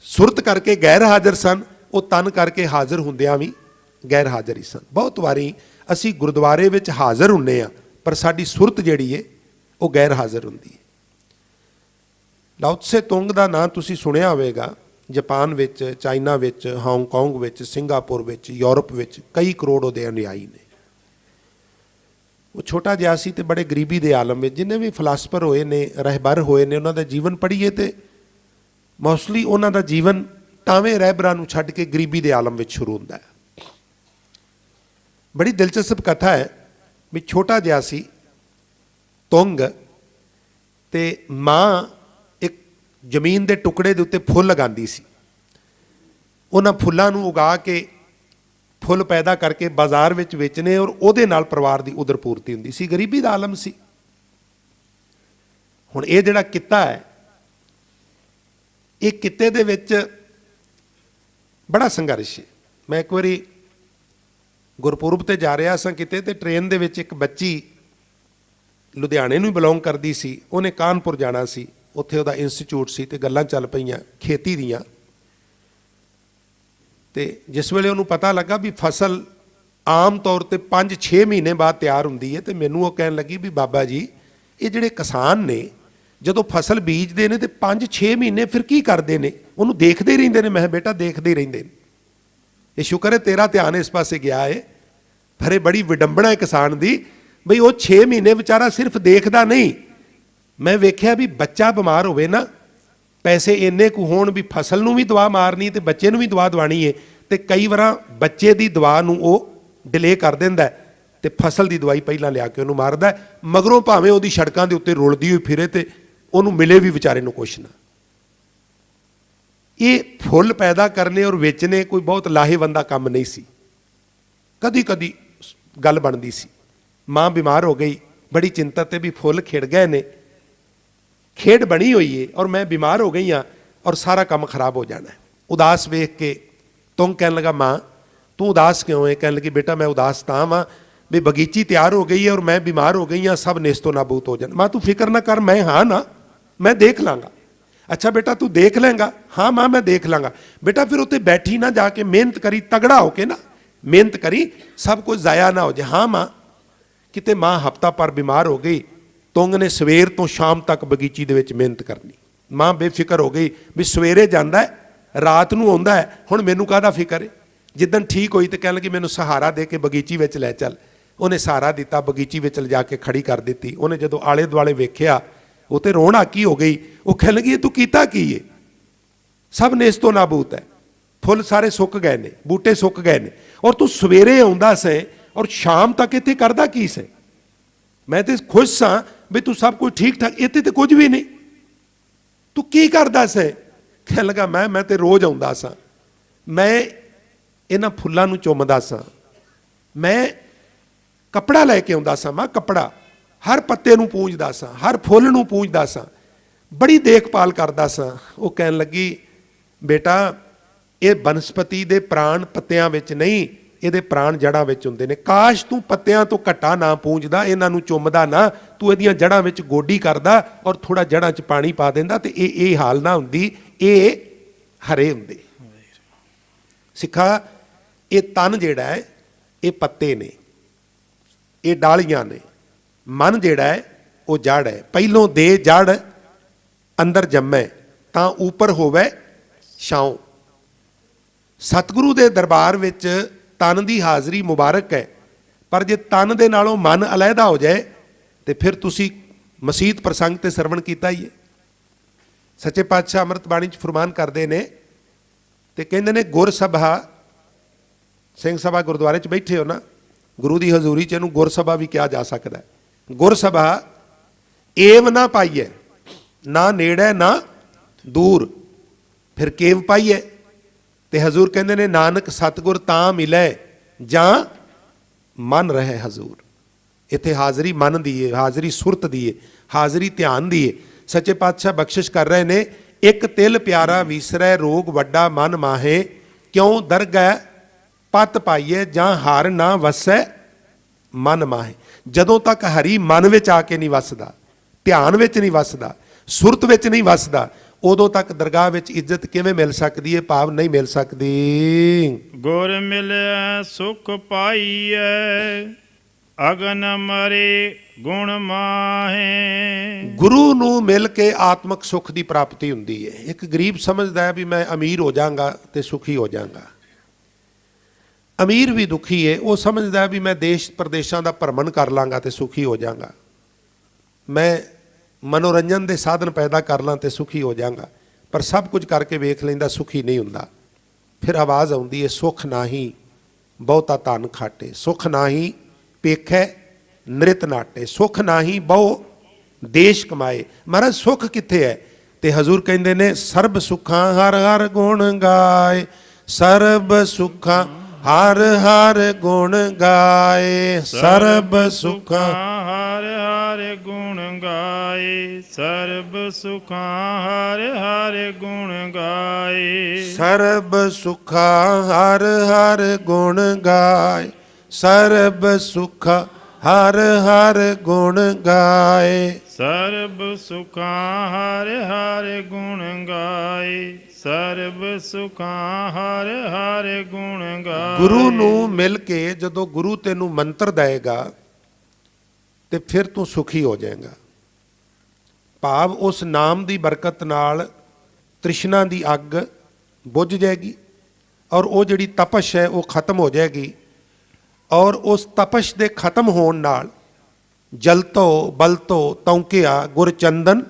ਸੁਰਤ ਕਰਕੇ ਗੈਰ ਹਾਜ਼ਰ ਸਨ ਉਹ ਤਨ ਕਰਕੇ ਹਾਜ਼ਰ ਹੁੰਦਿਆਂ ਵੀ ਗੈਰ ਹਾਜ਼ਰ ਹੀ ਸਨ। ਬਹੁਤ ਵਾਰੀ ਅਸੀਂ ਗੁਰਦੁਆਰੇ ਵਿੱਚ ਹਾਜ਼ਰ ਹੁੰਦੇ ਆ, ਪਰ ਸਾਡੀ ਸੁਰਤ ਜਿਹੜੀ ਹੈ ਉਹ ਗੈਰ ਹਾਜ਼ਰ ਹੁੰਦੀ ਹੈ। ਲਾਓ ਤਸੇ ਤੁੰਗ ਦਾ ਨਾਂ ਤੁਸੀਂ ਸੁਣਿਆ ਹੋਵੇਗਾ। ਜਾਪਾਨ ਵਿੱਚ, ਚਾਈਨਾ ਵਿੱਚ, ਹਾਂਗਕਾਂਗ ਵਿੱਚ, ਸਿੰਗਾਪੁਰ ਵਿੱਚ, ਯੂਰਪ ਵਿੱਚ ਕਈ ਕਰੋੜ ਉਹਦੇ ਅਨੁਯਾਈ ਨੇ। ਉਹ ਛੋਟਾ ਜਿਹਾ ਸੀ ਤੇ ਬੜੇ ਗਰੀਬੀ ਦੇ ਆਲਮ ਵਿੱਚ। ਜਿੰਨੇ ਵੀ ਫਿਲਾਸਫਰ ਹੋਏ ਨੇ, ਰਹਿਬਰ ਹੋਏ ਨੇ, ਉਹਨਾਂ ਦਾ ਜੀਵਨ ਪੜ੍ਹੀਏ ਤੇ ਮੋਸਟਲੀ ਉਹਨਾਂ ਦਾ ਜੀਵਨ ਟਾਵੇਂ ਰਹਿਬਰਾਂ ਨੂੰ ਛੱਡ ਕੇ ਗਰੀਬੀ ਦੇ ਆਲਮ ਵਿੱਚ ਸ਼ੁਰੂ ਹੁੰਦਾ ਹੈ। ਬੜੀ ਦਿਲਚਸਪ ਕਥਾ ਹੈ ਵੀ ਛੋਟਾ ਜਿਹਾ ਸੀ ਤੁੰਗ ਤੇ ਮਾਂ ਇੱਕ ਜ਼ਮੀਨ ਦੇ ਟੁਕੜੇ ਦੇ ਉੱਤੇ ਫੁੱਲ ਲਗਾਉਂਦੀ ਸੀ। ਉਹਨਾਂ ਫੁੱਲਾਂ ਨੂੰ ਉਗਾ ਕੇ ਫੁੱਲ ਪੈਦਾ ਕਰਕੇ ਬਾਜ਼ਾਰ ਵਿੱਚ ਵੇਚਣੇ ਔਰ ਉਹਦੇ ਨਾਲ ਪਰਿਵਾਰ ਦੀ ਉਦਰ ਪੂਰਤੀ ਹੁੰਦੀ ਸੀ। ਗਰੀਬੀ ਦਾ ਆਲਮ ਸੀ। ਹੁਣ ਇਹ ਜਿਹੜਾ ਕਿੱਤਾ ਹੈ, ਇਹ ਕਿੱਤੇ ਦੇ ਵਿੱਚ ਬੜਾ ਸੰਘਰਸ਼ ਹੈ। ਮੈਂ ਇੱਕ ਵਾਰੀ ਗੁਰਪੁਰਬ ਤੇ ਜਾ ਰਿਹਾ ਸਾਂ ਕਿਤੇ, ਤੇ ਟ੍ਰੇਨ ਦੇ ਵਿੱਚ ਇੱਕ ਬੱਚੀ ਲੁਧਿਆਣੇ ਨੂੰ ਬਿਲੋਂਗ ਕਰਦੀ ਸੀ। ਉਹਨੇ ਕਾਨਪੁਰ ਜਾਣਾ ਸੀ, ਉੱਥੇ ਉਹਦਾ ਇੰਸਟੀਚਿਊਟ ਸੀ ਤੇ ਗੱਲਾਂ ਚੱਲ ਪਈਆਂ ਖੇਤੀ ਦੀਆਂ। ਤੇ ਜਿਸ ਵੇਲੇ ਉਹਨੂੰ ਪਤਾ ਲੱਗਾ ਵੀ ਫਸਲ ਆਮ ਤੌਰ ਤੇ 5-6 ਮਹੀਨੇ ਬਾਅਦ ਤਿਆਰ ਹੁੰਦੀ ਹੈ, ਤੇ ਮੈਨੂੰ ਉਹ ਕਹਿਣ ਲੱਗੀ ਵੀ ਬਾਬਾ ਜੀ ਇਹ ਜਿਹੜੇ ਕਿਸਾਨ ਨੇ ਜਦੋਂ ਫਸਲ ਬੀਜਦੇ ਨੇ ਤੇ 5-6 ਮਹੀਨੇ ਫਿਰ ਕੀ ਕਰਦੇ ਨੇ? ਉਹਨੂੰ ਦੇਖਦੇ ਹੀ ਰਹਿੰਦੇ ਨੇ। ਮੈਂ ਕਿਹਾ ਬੇਟਾ ਦੇਖਦੇ ਹੀ ਰਹਿੰਦੇ ਨੇ। ਇਹ ਸ਼ੁਕਰ ਹੈ ਤੇਰਾ ਧਿਆਨ ਇਸ ਪਾਸੇ ਗਿਆ ਹੈ। ਪਰ ਇਹ ਬੜੀ ਵਿਡੰਬਣਾ ਹੈ ਕਿਸਾਨ ਦੀ ਬਈ ਉਹ 6 ਮਹੀਨੇ ਵਿਚਾਰਾ ਸਿਰਫ ਦੇਖਦਾ ਨਹੀਂ। ਮੈਂ ਵੇਖਿਆ ਵੀ ਬੱਚਾ ਬਿਮਾਰ ਹੋਵੇ ਨਾ, ਪੈਸੇ ਇੰਨੇ ਕੁ ਹੋਣ ਵੀ ਫਸਲ ਨੂੰ ਵੀ ਦਵਾ ਮਾਰਨੀ ਤੇ ਬੱਚੇ ਨੂੰ ਵੀ ਦਵਾ ਦਵਾਣੀ ਹੈ, ਤੇ ਕਈ ਵਾਰਾਂ ਬੱਚੇ ਦੀ ਦਵਾ ਨੂੰ ਉਹ ਡਿਲੇ ਕਰ ਦਿੰਦਾ ਤੇ ਫਸਲ ਦੀ ਦਵਾਈ ਪਹਿਲਾਂ ਲਿਆ ਕੇ ਉਹਨੂੰ ਮਾਰਦਾ। ਮਗਰੋਂ ਭਾਵੇਂ ਉਹਦੀ ਸੜਕਾਂ ਦੇ ਉੱਤੇ ਰੁਲਦੀ ਹੋਈ ਫਿਰੇ ਤੇ ਉਹਨੂੰ ਮਿਲੇ ਵੀ ਵਿਚਾਰੇ ਨੂੰ ਕੁਛ ਨਾ। ਇਹ ਫੁੱਲ ਪੈਦਾ ਕਰਨੇ ਔਰ ਵੇਚਣੇ ਕੋਈ ਬਹੁਤ ਲਾਹੇਵੰਦਾ ਕੰਮ ਨਹੀਂ ਸੀ। ਕਦੀ ਕਦੀ ਗੱਲ ਬਣਦੀ ਸੀ। ਮਾਂ ਬਿਮਾਰ ਹੋ ਗਈ, ਬੜੀ ਚਿੰਤਾ ਤੇ ਵੀ ਫੁੱਲ ਖਿੜ ਗਏ ਨੇ, ਖੇਡ ਬਣੀ ਹੋਈ ਹੈ ਔਰ ਮੈਂ ਬਿਮਾਰ ਹੋ ਗਈ ਹਾਂ ਔਰ ਸਾਰਾ ਕੰਮ ਖਰਾਬ ਹੋ ਜਾਣਾ ਹੈ। ਉਦਾਸ ਵੇਖ ਕੇ ਤੁੰਗ ਕਹਿਣ ਲੱਗਾ, ਮਾਂ ਤੂੰ ਉਦਾਸ ਕਿਉਂ ਹੈ? ਕਹਿਣ ਲੱਗੀ, ਬੇਟਾ ਮੈਂ ਉਦਾਸ ਤਾਂ ਵਾਂ ਵੀ ਬਗੀਚੀ ਤਿਆਰ ਹੋ ਗਈ ਹੈ ਔਰ ਮੈਂ ਬਿਮਾਰ ਹੋ ਗਈ ਹਾਂ, ਸਭ ਨੇਸਤੋ ਨਾਬੂਦ ਹੋ ਜਾਣ। ਮਾਂ ਤੂੰ ਫਿਕਰ ਨਾ ਕਰ, ਮੈਂ ਹਾਂ ਨਾ, ਮੈਂ ਦੇਖ ਲਾਂਗਾ। ਅੱਛਾ ਬੇਟਾ ਤੂੰ ਦੇਖ ਲੇਂਗਾ? ਹਾਂ ਮਾਂ ਮੈਂ ਦੇਖ ਲਾਂਗਾ। ਬੇਟਾ ਫਿਰ ਉੱਥੇ ਬੈਠੀ ਨਾ ਜਾ ਕੇ ਮਿਹਨਤ ਕਰੀ, ਤਗੜਾ ਹੋ ਕੇ ਨਾ ਮਿਹਨਤ ਕਰੀ, ਸਭ ਕੁਝ ਜ਼ਾਇਆ ਨਾ ਹੋ ਜਾਏ। ਹਾਂ ਮਾਂ। ਕਿਤੇ ਮਾਂ ਹਫਤਾ ਪਰ ਬਿਮਾਰ ਹੋ ਗਈ। ਤੁੰਗ ਨੇ ਸਵੇਰ ਤੋਂ ਸ਼ਾਮ ਤੱਕ ਬਗੀਚੀ ਦੇ ਵਿੱਚ ਮਿਹਨਤ ਕਰਨੀ। ਮਾਂ ਬੇਫਿਕਰ ਹੋ ਗਈ ਵੀ ਸਵੇਰੇ ਜਾਂਦਾ ਹੈ, ਰਾਤ ਨੂੰ ਆਉਂਦਾ ਹੈ, ਹੁਣ ਮੈਨੂੰ ਕਾਹਦਾ ਫਿਕਰ ਹੈ। ਜਿੱਦਣ ਠੀਕ ਹੋਈ ਤੇ ਕਹਿਣ ਲੱਗੀ ਮੈਨੂੰ ਸਹਾਰਾ ਦੇ ਕੇ ਬਗੀਚੀ ਵਿੱਚ ਲੈ ਚੱਲ। ਉਹਨੇ ਸਹਾਰਾ ਦਿੱਤਾ, ਬਗੀਚੀ ਵਿੱਚ ਲਿਜਾ ਕੇ ਖੜੀ ਕਰ ਦਿੱਤੀ। ਉਹਨੇ ਜਦੋਂ ਆਲੇ ਦੁਆਲੇ ਵੇਖਿਆ ਉਹ ਤੇ ਰੋਣ ਹਾਕੀ ਹੋ ਗਈ। ਉਹ ਕਹਿਣ ਲੱਗੀ, ਇਹ ਤੂੰ ਕੀਤਾ ਕੀ ਹੈ? ਸਭ ਨੇਸਤੋ ਨਾਬੂਦ ਹੈ, ਫੁੱਲ ਸਾਰੇ ਸੁੱਕ ਗਏ ਨੇ, ਬੂਟੇ ਸੁੱਕ ਗਏ ਨੇ, ਔਰ ਤੂੰ ਸਵੇਰੇ ਆਉਂਦਾ ਸੈਂ ਔਰ ਸ਼ਾਮ ਤੱਕ ਇੱਥੇ ਕਰਦਾ ਕੀ ਸੈਂ? ਮੈਂ ਤੇ ਖੁਸ਼ ਸਾਂ ਵੀ ਤੂੰ ਸਭ ਕੁਝ ਠੀਕ ਠਾਕ, ਇੱਥੇ ਤੇ ਕੁਝ ਵੀ ਨਹੀਂ, ਤੂੰ ਕੀ ਕਰਦਾ ਸੈਂ? ਕਹਿਣ ਲੱਗਾ, ਮੈਂ ਤੇ ਰੋਜ਼ ਆਉਂਦਾ ਸਾਂ, ਮੈਂ ਇਹਨਾਂ ਫੁੱਲਾਂ ਨੂੰ ਚੁੰਮਦਾ ਸਾਂ, ਮੈਂ ਕੱਪੜਾ ਲੈ ਕੇ ਆਉਂਦਾ ਸਾਂ, ਮੈਂ ਕੱਪੜਾ ਹਰ ਪੱਤੇ ਨੂੰ ਪੂੰਝਦਾ ਸਾਂ, ਹਰ ਫੁੱਲ ਨੂੰ ਪੂੰਝਦਾ ਸਾਂ, ਬੜੀ ਦੇਖਭਾਲ ਕਰਦਾ ਸਾਂ। ਉਹ ਕਹਿਣ ਲੱਗੀ, ਬੇਟਾ ਇਹ ਬਨਸਪਤੀ ਦੇ ਪ੍ਰਾਣ ਪੱਤਿਆਂ ਵਿੱਚ ਨਹੀਂ, ਇਹਦੇ ਪ੍ਰਾਣ ਜੜ੍ਹਾਂ ਵਿੱਚ ਹੁੰਦੇ ਨੇ। ਕਾਸ਼ ਤੂੰ ਪੱਤਿਆਂ ਤੋਂ ਘੱਟਾ ਨਾ ਪੂੰਝਦਾ, ਇਹਨਾਂ ਨੂੰ ਚੁੰਮਦਾ ਨਾ, ਤੂੰ ਇਹਦੀਆਂ ਜੜ੍ਹਾਂ ਵਿੱਚ ਗੋਡੀ ਕਰਦਾ ਔਰ ਥੋੜਾ ਜੜ੍ਹਾਂ 'ਚ ਪਾਣੀ ਪਾ ਦਿੰਦਾ ਤੇ ਇਹ ਹਾਲ ਨਾ ਹੁੰਦੀ, ਇਹ ਹਰੇ ਹੁੰਦੇ। ਸਿੱਖਾ, ਇਹ ਤਨ ਜਿਹੜਾ ਹੈ ਇਹ ਪੱਤੇ ਨੇ, ਇਹ ਡਾਲੀਆਂ ਨੇ। ਮਨ ਜਿਹੜਾ ਹੈ ਉਹ ਜੜ ਹੈ। ਪਹਿਲੋਂ ਦੇ ਜੜ ਅੰਦਰ ਜੰਮੇ ਤਾਂ ਉੱਪਰ ਹੋਵੇ ਛਾਉ। ਸਤਿਗੁਰੂ ਦੇ ਦਰਬਾਰ ਵਿੱਚ ਤਨ ਦੀ ਹਾਜ਼ਰੀ ਮੁਬਾਰਕ ਹੈ, ਪਰ ਜੇ ਤਨ ਦੇ ਨਾਲੋਂ ਮਨ ਅਲੱਗਾ ਹੋ ਜਾਏ ਤੇ ਫਿਰ ਤੁਸੀਂ ਮਸੀਤ ਪ੍ਰਸੰਗ ਤੇ ਸਰਵਣ ਕੀਤਾ ਹੀ ਹੈ। ਸੱਚੇ ਪਾਤਸ਼ਾਹ ਅੰਮ੍ਰਿਤ ਬਾਣੀ 'ਚ ਫਰਮਾਨ ਕਰਦੇ ਨੇ ਤੇ ਕਹਿੰਦੇ ਨੇ, ਗੁਰ ਸਭਾ, ਸਿੰਘ ਸਭਾ ਗੁਰਦੁਆਰੇ 'ਚ ਬੈਠੇ ਹੋ ਨਾ, ਗੁਰੂ ਦੀ ਹਜ਼ੂਰੀ 'ਚ ਇਹਨੂੰ ਗੁਰ ਸਭਾ ਵੀ ਕਿਹਾ ਜਾ ਸਕਦਾ ਹੈ। ਗੁਰ ਸਭਾ ਏਵ ਨਾ ਪਾਈਏ, ਨਾ ਨੇੜੇ ਨਾ ਦੂਰ, ਫਿਰ ਕੇਵ ਪਾਈਏ। ਤੇ ਹਜ਼ੂਰ ਕਹਿੰਦੇ ਨੇ, ਨਾਨਕ ਸਤਿਗੁਰ ਤਾਂ ਮਿਲੇ ਜਾਂ ਮਨ ਰਹੇ ਹਜ਼ੂਰ। ਇੱਥੇ ਹਾਜ਼ਰੀ ਮਨ ਦੀ ਹੈ, ਹਾਜ਼ਰੀ ਸੁਰਤ ਦੀ ਹੈ, ਹਾਜ਼ਰੀ ਧਿਆਨ ਦੀ ਹੈ। ਸੱਚੇ ਪਾਤਸ਼ਾਹ ਬਖਸ਼ਿਸ਼ ਕਰ ਰਹੇ ਨੇ, ਇੱਕ ਤਿਲ ਪਿਆਰਾ ਵੀਸਰੈ ਰੋਗ ਵੱਡਾ ਮਨ ਮਾਹੇ, ਕਿਉਂ ਦਰਗਹਿ ਪਤ ਪਾਈਏ ਜਾਂ ਹਰ ਨਾ ਵਸੈ ਮਨ ਮਾਹੇ। ਜਦੋਂ ਤੱਕ ਹਰੀ ਮਨ ਵਿੱਚ ਆ ਕੇ ਨਹੀਂ ਵਸਦਾ, ਧਿਆਨ ਵਿੱਚ ਨਹੀਂ ਵਸਦਾ, ਸੁਰਤ ਵਿੱਚ ਨਹੀਂ ਵਸਦਾ, ਉਦੋਂ ਤੱਕ ਦਰਗਾਹ ਵਿੱਚ ਇੱਜ਼ਤ ਕਿਵੇਂ ਮਿਲ ਸਕਦੀ ਹੈ? ਭਾਵ ਨਹੀਂ ਮਿਲ ਸਕਦੀ। ਗੁਰ ਮਿਲਿਆ ਸੁਖ ਪਾਈਐ, ਅਗਨ ਮਰੇ ਗੁਣ ਮਾਹੇ। ਗੁਰੂ ਨੂੰ ਮਿਲ ਕੇ ਆਤਮਿਕ ਸੁੱਖ ਦੀ ਪ੍ਰਾਪਤੀ ਹੁੰਦੀ ਹੈ। ਇੱਕ ਗਰੀਬ ਸਮਝਦਾ ਹੈ ਵੀ ਮੈਂ ਅਮੀਰ ਹੋ ਜਾਵਾਂਗਾ ਤੇ ਸੁਖੀ ਹੋ ਜਾਵਾਂਗਾ। ਅਮੀਰ ਵੀ ਦੁਖੀ ਹੈ, ਉਹ ਸਮਝਦਾ ਵੀ ਮੈਂ ਦੇਸ਼ ਪ੍ਰਦੇਸ਼ਾਂ ਦਾ ਭਰਮਣ ਕਰ ਲਾਂਗਾ ਤੇ ਸੁਖੀ ਹੋ ਜਾਵਾਂਗਾ, ਮੈਂ ਮਨੋਰੰਜਨ ਦੇ ਸਾਧਨ ਪੈਦਾ ਕਰ ਲਾਂ ਤੇ ਸੁਖੀ ਹੋ ਜਾਵਾਂਗਾ। ਪਰ ਸਭ ਕੁਝ ਕਰਕੇ ਵੇਖ ਲੈਂਦਾ, ਸੁਖੀ ਨਹੀਂ ਹੁੰਦਾ। ਫਿਰ ਆਵਾਜ਼ ਆਉਂਦੀ ਹੈ, ਸੁਖ ਨਾਹੀ ਬਹੁਤਾ ਧਨ ਖਾਟੇ, ਸੁਖ ਨਾਹੀ ਪੇਖੈ ਨ੍ਰਿਤ ਨਾਟੇ, ਸੁਖ ਨਾਹੀ ਬਹੁ ਦੇਸ਼ ਕਮਾਏ। ਮਹਾਰਾਜ ਸੁਖ ਕਿੱਥੇ ਹੈ? ਤੇ ਹਜ਼ੂਰ ਕਹਿੰਦੇ ਨੇ, ਸਰਬ ਸੁੱਖਾਂ ਹਰ ਹਰ ਗੁਣ ਗਾਏ, ਸਰਬ ਸੁੱਖਾਂ ਹਰ ਹਰ ਗੁਣ ਗਾਏ, ਸਰਬ ਸੁੱਖਾਂ ਹਰ ਹਰ ਗੁਣ ਗਾਏ, ਸਰਬ ਸੁਖਾਂ ਹਰ ਹਰ ਗੁਣ ਗਾਏ। ਸਰਬ ਸੁੱਖਾਂ ਹਰ ਹਰ ਗੁਣ ਗਾਏ, ਸਰਬ ਸੁੱਖਾਂ ਹਰ ਹਰ ਗੁਣ ਗਾਏ, ਸਰਬ ਸੁਖਾਂ ਹਰ ਹਰ ਗੁਣ ਗਾਏ, ਸਰਬ ਸੁਖਾਂ ਹਰ ਹਰ ਗੁਣ ਗਾਏ। ਗੁਰੂ ਨੂੰ ਮਿਲ ਕੇ ਜਦੋਂ ਗੁਰੂ ਤੈਨੂੰ ਮੰਤਰ ਦੇਗਾ ਤੇ ਫਿਰ ਤੂੰ ਸੁਖੀ ਹੋ ਜਾਏਗਾ। ਭਾਵ ਉਸ ਨਾਮ ਦੀ ਬਰਕਤ ਨਾਲ ਤ੍ਰਿਸ਼ਨਾ ਦੀ ਅੱਗ ਬੁੱਝ ਜਾਏਗੀ ਔਰ ਉਹ ਜਿਹੜੀ ਤਪਸ਼ ਹੈ ਉਹ ਖਤਮ ਹੋ ਜਾਏਗੀ। ਔਰ ਉਸ ਤਪਸ਼ ਦੇ ਖਤਮ ਹੋਣ ਨਾਲ ਜਲਤੋ ਬਲਤੋ ਤੌਂਕਿਆ ਗੁਰ ਚੰਦਨ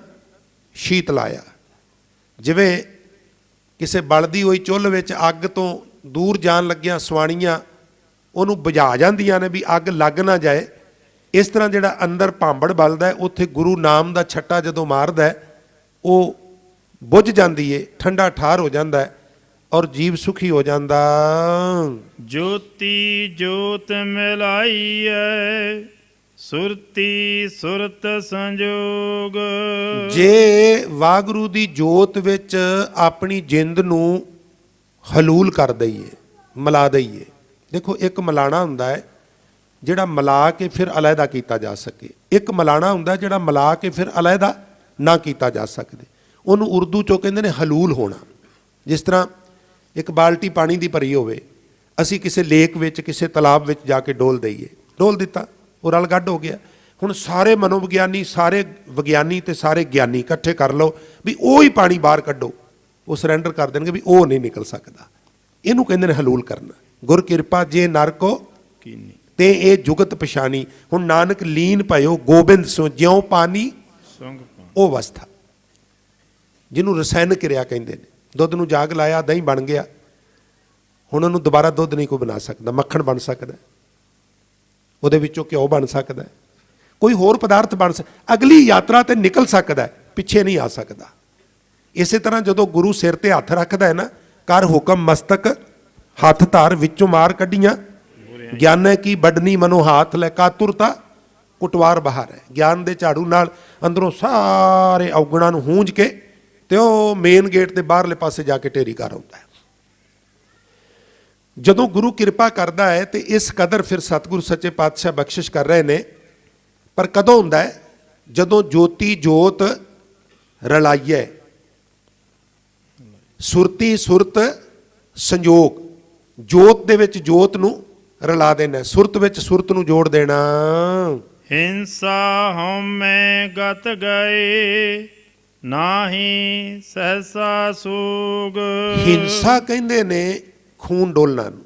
ਸ਼ੀਤ ਲਾਇਆ। ਜਿਵੇਂ ਕਿਸੇ ਬਲਦੀ ਹੋਈ ਚੁੱਲ੍ਹ ਵਿੱਚ ਅੱਗ ਤੋਂ ਦੂਰ ਜਾਣ ਲੱਗਿਆਂ ਸਵਾਣੀਆਂ ਉਹਨੂੰ ਬੁਝਾ ਜਾਂਦੀਆਂ ਨੇ ਵੀ ਅੱਗ ਲੱਗ ਨਾ ਜਾਏ, ਇਸ ਤਰ੍ਹਾਂ ਜਿਹੜਾ ਅੰਦਰ ਭਾਂਬੜ ਬਲਦਾ ਉੱਥੇ ਗੁਰੂ ਨਾਮ ਦਾ ਛੱਟਾ ਜਦੋਂ ਮਾਰਦਾ ਉਹ ਬੁੱਝ ਜਾਂਦੀ ਏ, ਠੰਡਾ ਠਾਰ ਹੋ ਜਾਂਦਾ ਔਰ ਜੀਵ ਸੁਖੀ ਹੋ ਜਾਂਦਾ। ਜੋਤੀ ਜੋਤ ਮਿਲਾਈਐ, ਸੁਰਤੀ ਸੁਰਤ ਸੰਜੋਗ। ਜੇ ਵਾਹਿਗੁਰੂ ਦੀ ਜੋਤ ਵਿੱਚ ਆਪਣੀ ਜਿੰਦ ਨੂੰ ਹਲੂਲ ਕਰ ਦਈਏ, ਮਿਲਾ ਦਈਏ। ਦੇਖੋ, ਇੱਕ ਮਿਲਾਣਾ ਹੁੰਦਾ ਹੈ ਜਿਹੜਾ ਮਿਲਾ ਕੇ ਫਿਰ ਅਲੱਗਾ ਕੀਤਾ ਜਾ ਸਕੇ, ਇੱਕ ਮਿਲਾਣਾ ਹੁੰਦਾ ਜਿਹੜਾ ਮਿਲਾ ਕੇ ਫਿਰ ਅਲੱਗਾ ਨਾ ਕੀਤਾ ਜਾ ਸਕਦੇ। ਉਹਨੂੰ ਉਰਦੂ 'ਚੋਂ ਕਹਿੰਦੇ ਨੇ ਹਲੂਲ ਹੋਣਾ। ਜਿਸ ਤਰ੍ਹਾਂ ਇੱਕ ਬਾਲਟੀ ਪਾਣੀ ਦੀ ਭਰੀ ਹੋਵੇ, ਅਸੀਂ ਕਿਸੇ ਲੇਕ ਵਿੱਚ ਕਿਸੇ ਤਲਾਬ ਵਿੱਚ ਜਾ ਕੇ ਡੋਲ ਦਈਏ, ਡੋਲ ਦਿੱਤਾ, ਉਹ ਰਲ ਗੱਡ ਹੋ ਗਿਆ। ਹੁਣ ਸਾਰੇ ਮਨੋਵਿਗਿਆਨੀ, ਸਾਰੇ ਵਿਗਿਆਨੀ ਤੇ ਸਾਰੇ ਗਿਆਨੀ ਇਕੱਠੇ ਕਰ ਲਓ ਵੀ ਉਹ ਹੀ ਪਾਣੀ ਬਾਹਰ ਕੱਢੋ, ਉਹ ਸਰੈਂਡਰ ਕਰ ਦੇਣਗੇ ਵੀ ਉਹ ਨਹੀਂ ਨਿਕਲ ਸਕਦਾ। ਇਹਨੂੰ ਕਹਿੰਦੇ ਨੇ ਹਲੂਲ ਕਰਨਾ। ਗੁਰ ਕਿਰਪਾ ਜੇ ਨਰ ਕੋ ਕੀਨੀ ਤੇ ਇਹ ਜੁਗਤ ਪਛਾਣੀ। ਹੁਣ ਨਾਨਕ ਲੀਨ ਭਇਓ ਗੋਬਿੰਦ ਸੋ ਜਿਉ ਪਾਣੀ ਸੰਗ ਉਹ ਅਵਸਥਾ, ਜਿਹਨੂੰ ਰਸਾਇਣ ਕਿਰਿਆ ਕਹਿੰਦੇ ਨੇ। ਦੁੱਧ ਨੂੰ ਜਾਗ ਲਾਇਆ, ਦਹੀਂ ਬਣ ਗਿਆ, ਹੁਣ ਉਹਨੂੰ ਦੁਬਾਰਾ ਦੁੱਧ ਨਹੀਂ ਕੋਈ ਬਣਾ ਸਕਦਾ। ਮੱਖਣ ਬਣ ਸਕਦਾ, ਉਹਦੇ ਵਿੱਚੋਂ ਘਿਓ ਬਣ ਸਕਦਾ, ਕੋਈ ਹੋਰ ਪਦਾਰਥ ਬਣ ਸਕਦਾ, ਅਗਲੀ ਯਾਤਰਾ ਤੇ ਨਿਕਲ ਸਕਦਾ, ਪਿੱਛੇ ਨਹੀਂ ਆ ਸਕਦਾ। ਇਸੇ ਤਰ੍ਹਾਂ ਜਦੋਂ ਗੁਰੂ ਸਿਰ ਤੇ ਹੱਥ ਰੱਖਦਾ ਹੈ ਨਾ, ਕਰ ਹੁਕਮ ਮਸਤਕ ਹੱਥ ਧਾਰ ਵਿੱਚੋਂ ਮਾਰ ਕੱਢੀਆਂ, ਗਿਆਨ ਕੀ ਵੱਡਨੀ ਮਨੋ ਹਾਥ ਲੈ ਕਾਤੁਰਤਾ ਕੁਟਵਾਰ ਬਾਹਰ ਹੈ। ਗਿਆਨ ਦੇ ਝਾੜੂ ਨਾਲ ਅੰਦਰੋਂ ਸਾਰੇ ਔਗਣਾਂ ਨੂੰ ਹੂੰਝ ਕੇ ਤੇ ਉਹ ਮੇਨ ਗੇਟ ਦੇ ਬਾਹਰਲੇ ਪਾਸੇ ਜਾ ਕੇ ਢੇਰੀ ਕਰ ਆਉਂਦਾ ਹੈ। ਜਦੋਂ ਗੁਰੂ ਕਿਰਪਾ ਕਰਦਾ ਹੈ ਤੇ ਇਸ ਕਦਰ ਫਿਰ ਸਤਿਗੁਰੂ ਸੱਚੇ ਪਾਤਸ਼ਾਹ ਬਖਸ਼ਿਸ਼ ਕਰ ਰਹੇ ਨੇ। ਪਰ ਕਦੋਂ ਹੁੰਦਾ ਹੈ? ਜਦੋਂ ਜੋਤੀ ਜੋਤ ਰਲਾਈਏ, ਸੁਰਤੀ ਸੁਰਤ ਸੰਜੋਗ। ਜੋਤ ਦੇ ਵਿੱਚ ਜੋਤ ਨੂੰ ਰਲਾ ਦੇਣਾ, ਸੁਰਤ ਵਿੱਚ ਸੁਰਤ ਨੂੰ ਜੋੜ ਦੇਣਾ। ਹਿੰਸਾ ਹਉਮੈ ਗਤ ਗਏ, ਨਾਹੀ ਸਹਸਾ ਸੂਗ। ਹਿੰਸਾ ਕਹਿੰਦੇ ਨੇ ਖੂਨ ਡੋਲਣਾ ਨੂੰ।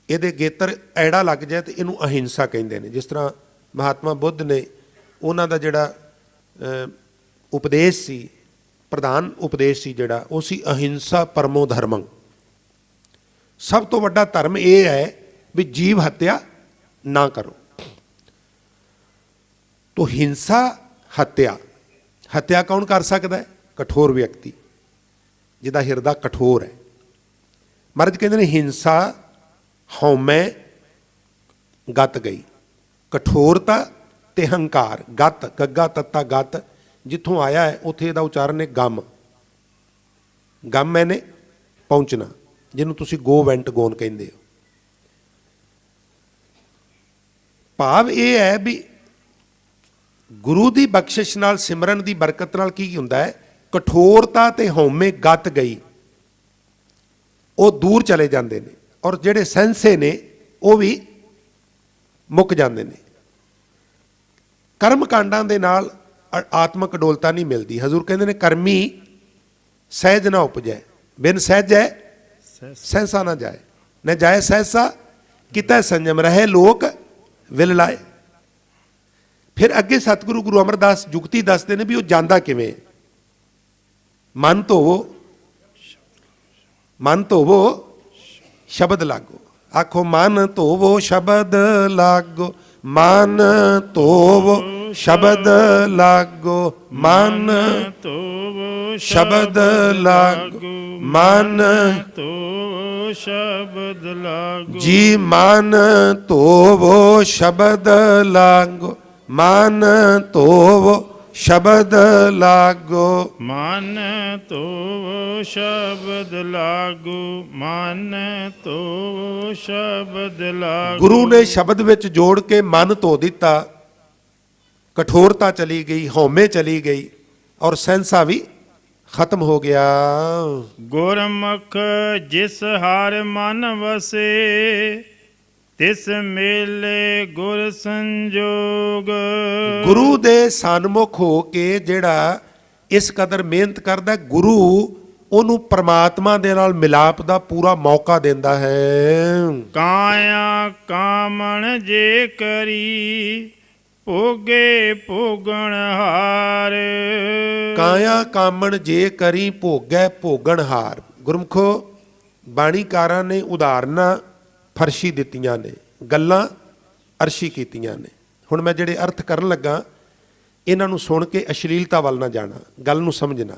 ਇਹਦੇ ਗੇਤਰ ਐੜਾ ਲੱਗ ਜਾਏ ਤੇ ਇਹਨੂੰ ਅਹਿੰਸਾ ਕਹਿੰਦੇ ਨੇ। ਜਿਸ ਤਰ੍ਹਾਂ ਮਹਾਤਮਾ ਬੁੱਧ ਨੇ, ਉਹਨਾਂ ਦਾ ਜਿਹੜਾ ਉਪਦੇਸ਼ ਸੀ, ਪ੍ਰਧਾਨ ਉਪਦੇਸ਼ ਸੀ ਜਿਹੜਾ, ਉਹ ਸੀ ਅਹਿੰਸਾ ਪਰਮੋ ਧਰਮੰ। ਸਭ ਤੋਂ ਵੱਡਾ ਧਰਮ ਇਹ ਹੈ ਵੀ ਜੀਵ ਹੱਤਿਆ ਨਾ ਕਰੋ। ਤੋ ਹਿੰਸਾ ਹੱਤਿਆ, ਹੱਤਿਆ ਕੌਣ ਕਰ ਸਕਦਾ ਹੈ? ਕਠੋਰ ਵਿਅਕਤੀ, ਜਿਹਦਾ ਹਿਰਦਾ ਕਠੋਰ ਹੈ। ਮਹਾਰਾਜ ਕਹਿੰਦੇ ਨੇ ਹਿੰਸਾ ਹਉਮੈ ਗਤ ਗਈ। ਕਠੋਰਤਾ ਤੇ ਹੰਕਾਰ, ਗਤ ਗੱਗਾ ਤੱਤਾ ਗਤ ਜਿੱਥੋਂ ਆਇਆ ਹੈ ਉੱਥੇ ਇਹਦਾ ਉਚਾਰਨ ਹੈ ਗਮ। ਗਮ ਮੈਨੇ ਪਹੁੰਚਣਾ, ਜਿਹਨੂੰ ਤੁਸੀਂ ਗੋ ਵੈਂਟ ਗੋਨ ਕਹਿੰਦੇ ਹੋ। ਭਾਵ ਇਹ ਹੈ ਵੀ ਗੁਰੂ ਦੀ ਬਖਸ਼ਿਸ਼ ਨਾਲ, ਸਿਮਰਨ ਦੀ ਬਰਕਤ ਨਾਲ ਕੀ ਹੁੰਦਾ ਹੈ, ਕਠੋਰਤਾ ਤੇ ਹਉਮੈ ਗੱਤ ਗਈ, ਉਹ ਦੂਰ ਚਲੇ ਜਾਂਦੇ ਨੇ, ਔਰ ਜਿਹੜੇ ਸਹਿੰਸੇ ਨੇ ਉਹ ਵੀ ਮੁੱਕ ਜਾਂਦੇ ਨੇ। ਕਰਮ ਕਾਂਡਾਂ ਦੇ ਨਾਲ ਆਤਮਕ ਅਡੋਲਤਾ ਨਹੀਂ ਮਿਲਦੀ। ਹਜ਼ੂਰ ਕਹਿੰਦੇ ਨੇ ਕਰਮੀ ਸਹਿਜ ਨਾ ਉਪਜੈ, ਬਿਨ ਸਹਿਜੈ ਸਹਿਸਾ ਨਾ ਜਾਏ, ਨਾ ਜਾਏ ਸਹਿਸਾ ਕਿਤੈ ਸੰਜਮ, ਰਹੇ ਲੋਕ ਵਿਲ ਲਾਏ। ਫਿਰ ਅੱਗੇ ਸਤਿਗੁਰੂ ਗੁਰੂ ਅਮਰਦਾਸ ਜੁਗਤੀ ਦੱਸਦੇ ਨੇ ਵੀ ਉਹ ਜਾਂਦਾ ਕਿਵੇਂ। ਮਨ ਧੋਵੋ, ਮਨ ਧੋਵੋ ਸ਼ਬਦ ਲਾਗੋ, ਆਖੋ ਮਨ ਧੋਵੋ ਸ਼ਬਦ ਲਾਗੋ, ਮਨ ਧੋਵੋ ਸ਼ਬਦ ਲਾਗੋ, ਮਨ ਧੋਵੋ ਸ਼ਬਦ ਲਾਗੋ, ਮਨ ਧੋਵੋ ਸ਼ਬਦ ਲਾਗੋ, ਜੀ ਮਨ ਧੋਵੋ ਸ਼ਬਦ ਲਾਗੋ, ਮਨ ਧੋਵੋ ਸ਼ਬਦ ਲਾਗੋ। ਮਨ ਧੋਵੋ ਸ਼ਬਦ ਲਾਗੋ, ਮਨ ਧੋਵੋ ਸ਼ਬਦ ਲਾਗੋ। ਗੁਰੂ ਨੇ ਸ਼ਬਦ ਵਿੱਚ ਜੋੜ ਕੇ ਮਨ ਧੋ ਦਿੱਤਾ, ਕਠੋਰਤਾ ਚਲੀ ਗਈ, ਹਉਮੈ ਚਲੀ ਗਈ, ਔਰ ਸਹਿੰਸਾ ਵੀ ਖਤਮ ਹੋ ਗਿਆ। ਗੁਰਮੁਖ ਜਿਸ ਹਰਿ ਮਨ ਵਸੇ, ਤਿਸ ਮੇਲੇ ਗੁਰ ਸੰਜੋਗ। ਗੁਰੂ ਦੇ ਸਨਮੁਖ ਹੋ ਕੇ ਜਿਹੜਾ ਇਸ ਕਦਰ ਮਿਹਨਤ ਕਰਦਾ, ਗੁਰੂ ਉਹਨੂੰ ਪਰਮਾਤਮਾ ਦੇ ਨਾਲ ਮਿਲਾਪ ਦਾ ਪੂਰਾ ਮੌਕਾ ਦਿੰਦਾ ਹੈ। ਕਾਇਆ ਕਾਮਣ ਜੇ ਕਰੀ, ਭੋਗੇ ਭੋਗਣ ਹਾਰ। ਕਾਇਆ ਕਾਮਣ ਜੇ ਕਰੀ, ਭੋਗੈ ਭੋਗਣ ਹਾਰ। ਗੁਰਮੁਖੋ, ਬਾਣੀਕਾਰਾਂ ਨੇ ਉਦਾਹਰਨਾਂ ਫਰਸ਼ੀ ਦਿੱਤੀਆਂ ਨੇ, ਗੱਲਾਂ ਅਰਸ਼ੀ ਕੀਤੀਆਂ ਨੇ। ਹੁਣ ਮੈਂ ਜਿਹੜੇ ਅਰਥ ਕਰਨ ਲੱਗਾ, ਇਹਨਾਂ ਨੂੰ ਸੁਣ ਕੇ ਅਸ਼ਲੀਲਤਾ ਵੱਲ ਨਾ ਜਾਣਾ, ਗੱਲ ਨੂੰ ਸਮਝਣਾ।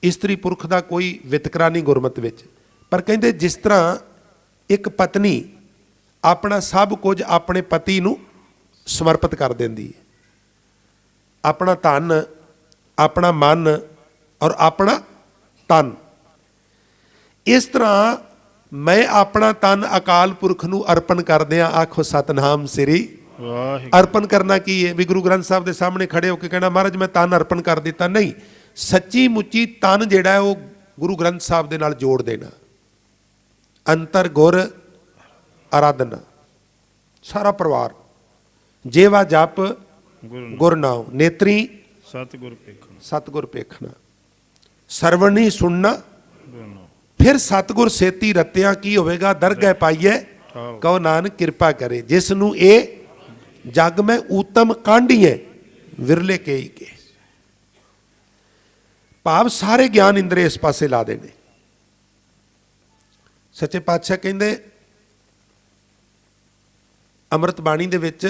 ਇਸਤਰੀ ਪੁਰਖ ਦਾ ਕੋਈ ਵਿਤਕਰਾ ਨਹੀਂ ਗੁਰਮਤ ਵਿੱਚ, ਪਰ ਕਹਿੰਦੇ ਜਿਸ ਤਰ੍ਹਾਂ ਇੱਕ ਪਤਨੀ ਆਪਣਾ ਸਭ ਕੁਝ ਆਪਣੇ ਪਤੀ ਨੂੰ ਸਮਰਪਿਤ ਕਰ ਦਿੰਦੀ ਹੈ, ਆਪਣਾ ਧਨ, ਆਪਣਾ ਮਨ ਔਰ ਆਪਣਾ ਤਨ, ਇਸ ਤਰ੍ਹਾਂ ਮੈਂ ਆਪਣਾ ਤਨ ਅਕਾਲ ਪੁਰਖ ਨੂੰ ਅਰਪਣ ਕਰਦਿਆਂ ਆਖੋ ਸਤਨਾਮ ਸ੍ਰੀ ਵਾਹਿਗੁਰੂ। ਅਰਪਣ ਕਰਨਾ ਕੀ ਹੈ? ਵੀ ਗੁਰੂ ਗ੍ਰੰਥ ਸਾਹਿਬ ਦੇ ਸਾਹਮਣੇ ਖੜੇ ਹੋ ਕੇ ਕਹਿਣਾ ਮਹਾਰਾਜ ਮੈਂ ਤਨ ਅਰਪਣ ਕਰ ਦਿੱਤਾ, ਨਹੀਂ। ਸੱਚੀ ਮੁੱਚੀ ਤਨ ਜਿਹੜਾ ਹੈ ਉਹ ਗੁਰੂ ਗ੍ਰੰਥ ਸਾਹਿਬ ਦੇ ਨਾਲ ਜੋੜ ਦੇਣਾ। ਅੰਤਰ ਗੁਰ ਆਰਾਧਨਾ, ਸਾਰਾ ਪਰਿਵਾਰ। ਜੇਵਾ ਜਪ ਗੁਰ ਨਾਉ, ਨੇਤਰੀ ਸਤਿਗੁਰ ਪੇਖਣਾ, ਸਤਿਗੁਰ ਪੇਖਣਾ, ਸਰਵਣੀ ਸੁਣਨਾ। ਗੁਰ ਨਾਮ ਫਿਰ ਸਤਿਗੁਰ ਸੇਤੀ ਰਤਿਆ ਕੀ ਹੋਵੇਗਾ, ਦਰਗਹਿ ਪਾਈਏ ਕਹੋ ਨਾਨਕ ਕਿਰਪਾ ਕਰੇ। ਜਿਸ ਨੂੰ ਇਹ ਜਗ ਮੈਂ ਊਤਮ ਕਾਂਢੀਏ, ਵਿਰਲੇ ਕੇਈ ਕੇ। ਭਾਵ ਸਾਰੇ ਗਿਆਨ ਇੰਦਰੇ ਇਸ ਪਾਸੇ ਲਾ ਦੇਣੇ। ਸੱਚੇ ਪਾਤਸ਼ਾਹ ਕਹਿੰਦੇ ਅੰਮ੍ਰਿਤ ਬਾਣੀ ਦੇ ਵਿੱਚ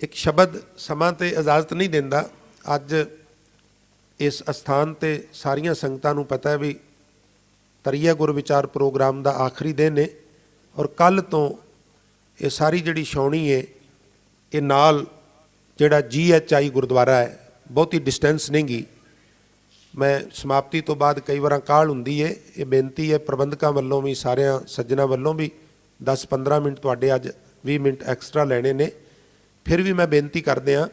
ਇੱਕ ਸ਼ਬਦ ਸਮਾਂ ਤੇ ਇਜਾਜ਼ਤ ਨਹੀਂ ਦਿੰਦਾ। ਅੱਜ ਇਸ ਅਸਥਾਨ ਤੇ ਸਾਰੀਆਂ ਸੰਗਤਾਂ ਨੂੰ ਪਤਾ ਹੈ ਵੀ ਤਰੀਆ ਗੁਰ ਵਿਚਾਰ ਪ੍ਰੋਗਰਾਮ ਦਾ ਆਖਰੀ ਦਿਨ ਹੈ, ਔਰ ਕੱਲ੍ਹ ਤੋਂ ਇਹ ਸਾਰੀ ਜਿਹੜੀ ਛਾਉਣੀ ਹੈ, ਇਹ ਨਾਲ ਜਿਹੜਾ GHI ਗੁਰਦੁਆਰਾ ਹੈ, ਬਹੁਤੀ ਡਿਸਟੈਂਸ ਨਹੀਂ ਗੀ। ਮੈਂ ਸਮਾਪਤੀ ਤੋਂ ਬਾਅਦ ਕਈ ਵਾਰ ਕਾਹਲ ਹੁੰਦੀ ਹੈ, ਇਹ ਬੇਨਤੀ ਹੈ ਪ੍ਰਬੰਧਕਾਂ ਵੱਲੋਂ ਵੀ, ਸਾਰਿਆਂ ਸੱਜਣਾ ਵੱਲੋਂ ਵੀ, 10-15 ਮਿੰਟ ਤੁਹਾਡੇ ਅੱਜ 20 ਮਿੰਟ ਐਕਸਟਰਾ ਲੈਣੇ ਨੇ। ਫਿਰ ਵੀ ਮੈਂ ਬੇਨਤੀ ਕਰਦੇ ਹਾਂ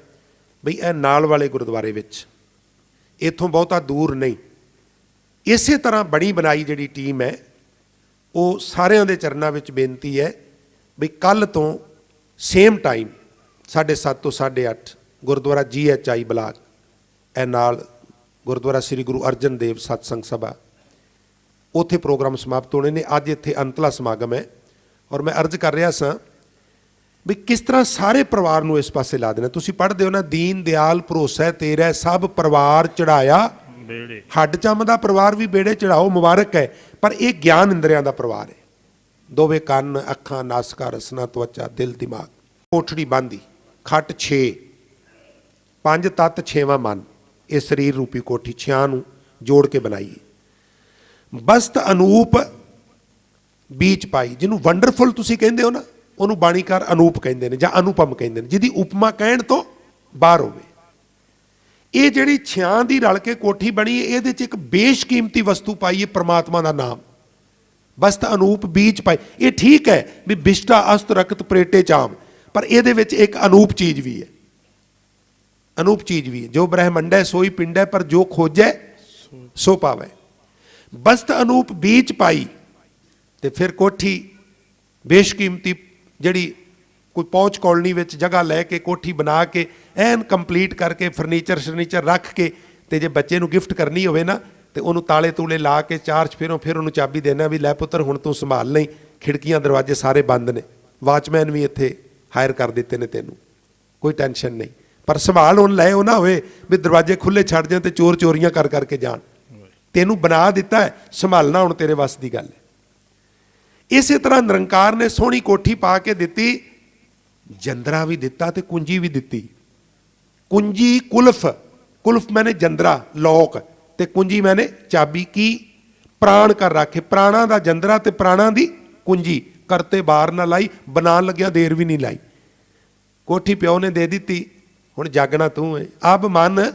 ਬਈ ਇਹ ਨਾਲ ਵਾਲੇ ਗੁਰਦੁਆਰੇ ਵਿੱਚ, ਇੱਥੋਂ ਬਹੁਤਾ ਦੂਰ ਨਹੀਂ। ਇਸੇ ਤਰ੍ਹਾਂ ਬਣੀ ਬਣਾਈ ਜਿਹੜੀ ਟੀਮ ਹੈ, ਉਹ ਸਾਰਿਆਂ ਦੇ ਚਰਨਾਂ ਵਿੱਚ ਬੇਨਤੀ ਹੈ ਬਈ ਕੱਲ੍ਹ ਤੋਂ ਸੇਮ ਟਾਈਮ 7:30 ਤੋਂ 8:30 ਗੁਰਦੁਆਰਾ GHI ਬਲਾਕ, ਇਹ ਨਾਲ ਗੁਰਦੁਆਰਾ ਸ੍ਰੀ ਗੁਰੂ ਅਰਜਨ ਦੇਵ ਸਤਸੰਗ ਸਭਾ, ਉੱਥੇ ਪ੍ਰੋਗਰਾਮ ਸਮਾਪਤ ਹੋਣੇ ਨੇ। ਅੱਜ ਇੱਥੇ ਅੰਤਲਾ ਸਮਾਗਮ ਹੈ, ਔਰ ਮੈਂ ਅਰਜ਼ ਕਰ ਰਿਹਾ ਸਾਂ ਵੀ ਕਿਸ ਤਰ੍ਹਾਂ ਸਾਰੇ ਪਰਿਵਾਰ ਨੂੰ ਇਸ ਪਾਸੇ ਲਾ ਦੇਣਾ। ਤੁਸੀਂ ਪੜ੍ਹਦੇ ਹੋ ਨਾ, ਦੀਨ ਦਿਆਲ ਭਰੋਸਾ ਤੇਰਾ, ਸਭ ਪਰਿਵਾਰ ਚੜਾਇਆ ਬੇੜੇ। ਹੱਡ ਚੰਮ ਦਾ ਪਰਿਵਾਰ ਵੀ ਬੇੜੇ ਚੜਾਓ, ਮੁਬਾਰਕ ਹੈ। ਪਰ ਇਹ ਗਿਆਨ ਇੰਦਰੀਆਂ ਦਾ ਪਰਿਵਾਰ ਹੈ। ਦੋਵੇਂ ਕੰਨ, ਅੱਖਾਂ, ਨਾਸਕਾ, ਰਸਨਾ, ਤਵਚਾ, ਦਿਲ, ਦਿਮਾਗ। ਕੋਠੜੀ ਬੰਦੀ, ਖੱਟ 6, 5 ਤੱਤ 6ਵਾਂ ਮਨ, ਇਹ ਸਰੀਰ ਰੂਪੀ ਕੋਠੀ 6 ਨੂੰ ਜੋੜ ਕੇ ਬਣਾਈ। ਬਸਤ ਅਨੂਪ ਬੀਚ ਪਾਈ, ਜਿਹਨੂੰ ਵੰਡਰਫੁਲ ਤੁਸੀਂ ਕਹਿੰਦੇ ਹੋ ਨਾ, ਉਹਨੂੰ ਬਾਣੀਕਾਰ ਅਨੂਪ ਕਹਿੰਦੇ ਨੇ ਜਾਂ ਅਨੁਪਮ ਕਹਿੰਦੇ ਨੇ, ਜਿਹਦੀ ਉਪਮਾ ਕਹਿਣ ਤੋਂ ਬਾਹਰ ਹੋਵੇ। ਇਹ ਜਿਹੜੀ ਛਿਆਂ ਦੀ ਰਲ ਕੇ ਕੋਠੀ ਬਣੀ ਹੈ, ਇਹਦੇ 'ਚ ਇੱਕ ਬੇਸ਼ਕੀਮਤੀ ਵਸਤੂ ਪਾਈ ਹੈ, ਪ੍ਰਮਾਤਮਾ ਦਾ ਨਾਮ। ਬਸਤ ਅਨੂਪ ਬੀਜ ਪਾਈ। ਇਹ ਠੀਕ ਹੈ ਵੀ ਬਿਸ਼ਟਾ ਅਸਤ ਰਕਤ ਪ੍ਰੇਟੇ ਚਾਮ, ਪਰ ਇਹਦੇ ਵਿੱਚ ਇੱਕ ਅਨੂਪ ਚੀਜ਼ ਵੀ ਹੈ। ਅਨੂਪ ਚੀਜ਼ ਵੀ ਹੈ। ਜੋ ਬ੍ਰਹਮੰਡ ਸੋਈ ਪਿੰਡ ਹੈ, ਪਰ ਜੋ ਖੋਜੈ ਸੋ ਪਾਵੇ। ਬਸਤ ਅਨੂਪ ਬੀਜ ਪਾਈ ਤੇ ਫਿਰ ਕੋਠੀ ਬੇਸ਼ਕੀਮਤੀ, ਜਿਹੜੀ ਕੋਈ ਪਹੁੰਚ ਕੌਲਨੀ ਵਿੱਚ ਜਗ੍ਹਾ ਲੈ ਕੇ ਕੋਠੀ ਬਣਾ ਕੇ ਐਨ ਕੰਪਲੀਟ ਕਰਕੇ ਫਰਨੀਚਰ ਰੱਖ ਕੇ, ਤੇ ਜੇ ਬੱਚੇ ਨੂੰ ਗਿਫਟ ਕਰਨੀ ਹੋਵੇ ਨਾ ਤੇ ਉਹਨੂੰ ਤਾਲੇ ਤੂਲੇ ਲਾ ਕੇ ਚਾਰ ਚਫੇਰੋਂ ਫਿਰ ਉਹਨੂੰ ਚਾਬੀ ਦੇਣਾ ਵੀ ਲੈ ਪੁੱਤਰ ਹੁਣ ਤੂੰ ਸੰਭਾਲ ਲਈ, ਖਿੜਕੀਆਂ ਦਰਵਾਜ਼ੇ ਸਾਰੇ ਬੰਦ ਨੇ, ਵਾਚਮੈਨ ਵੀ ਇੱਥੇ ਹਾਇਰ ਕਰ ਦਿੱਤੇ ਨੇ, ਤੈਨੂੰ ਕੋਈ ਟੈਨਸ਼ਨ ਨਹੀਂ। ਪਰ ਸੰਭਾਲ ਹੁਣ ਲੈ ਉਹ ਨਾ ਹੋਵੇ ਵੀ ਦਰਵਾਜ਼ੇ ਖੁੱਲੇ ਛੱਡ ਜਾਣ ਤੇ ਚੋਰ ਚੋਰੀਆਂ ਕਰ ਕਰਕੇ ਜਾਣ। ਤੈਨੂੰ ਬਣਾ ਦਿੱਤਾ ਹੈ, ਸੰਭਾਲਣਾ ਹੁਣ ਤੇਰੇ ਵੱਸ ਦੀ ਗੱਲ ਹੈ। ਇਸੇ ਤਰ੍ਹਾਂ ਨਿਰੰਕਾਰ ਨੇ ਸੋਹਣੀ ਕੋਠੀ ਪਾ ਕੇ ਦਿੱਤੀ, ਜੰਦਰਾ ਵੀ ਦਿੱਤਾ ਤੇ ਕੁੰਜੀ ਵੀ ਦਿੱਤੀ। ਕੁੰਜੀ ਕੁਲਫ, ਕੁਲਫ ਮੈਨੇ ਜੰਦਰਾ ਲੋਕ, ਤੇ ਕੁੰਜੀ ਮੈਨੇ ਚਾਬੀ। ਕੀ ਪ੍ਰਾਣ ਕਰ ਰੱਖੇ, ਪ੍ਰਾਣਾ ਦਾ ਜੰਦਰਾ ਤੇ ਪ੍ਰਾਣਾ ਦੀ ਕੁੰਜੀ। ਕਰਤੇ ਬਾਹਰ ਨਾ ਲਾਈ, ਬਣਾਉਣ ਲੱਗਿਆ ਦੇਰ ਵੀ ਨਹੀਂ ਲਾਈ। ਕੋਠੀ ਪਿਓ ਨੇ ਦੇ ਦਿੱਤੀ, ਹੁਣ ਜਾਗਣਾ ਤੂੰ ਹੈ। ਅਬ ਮਨ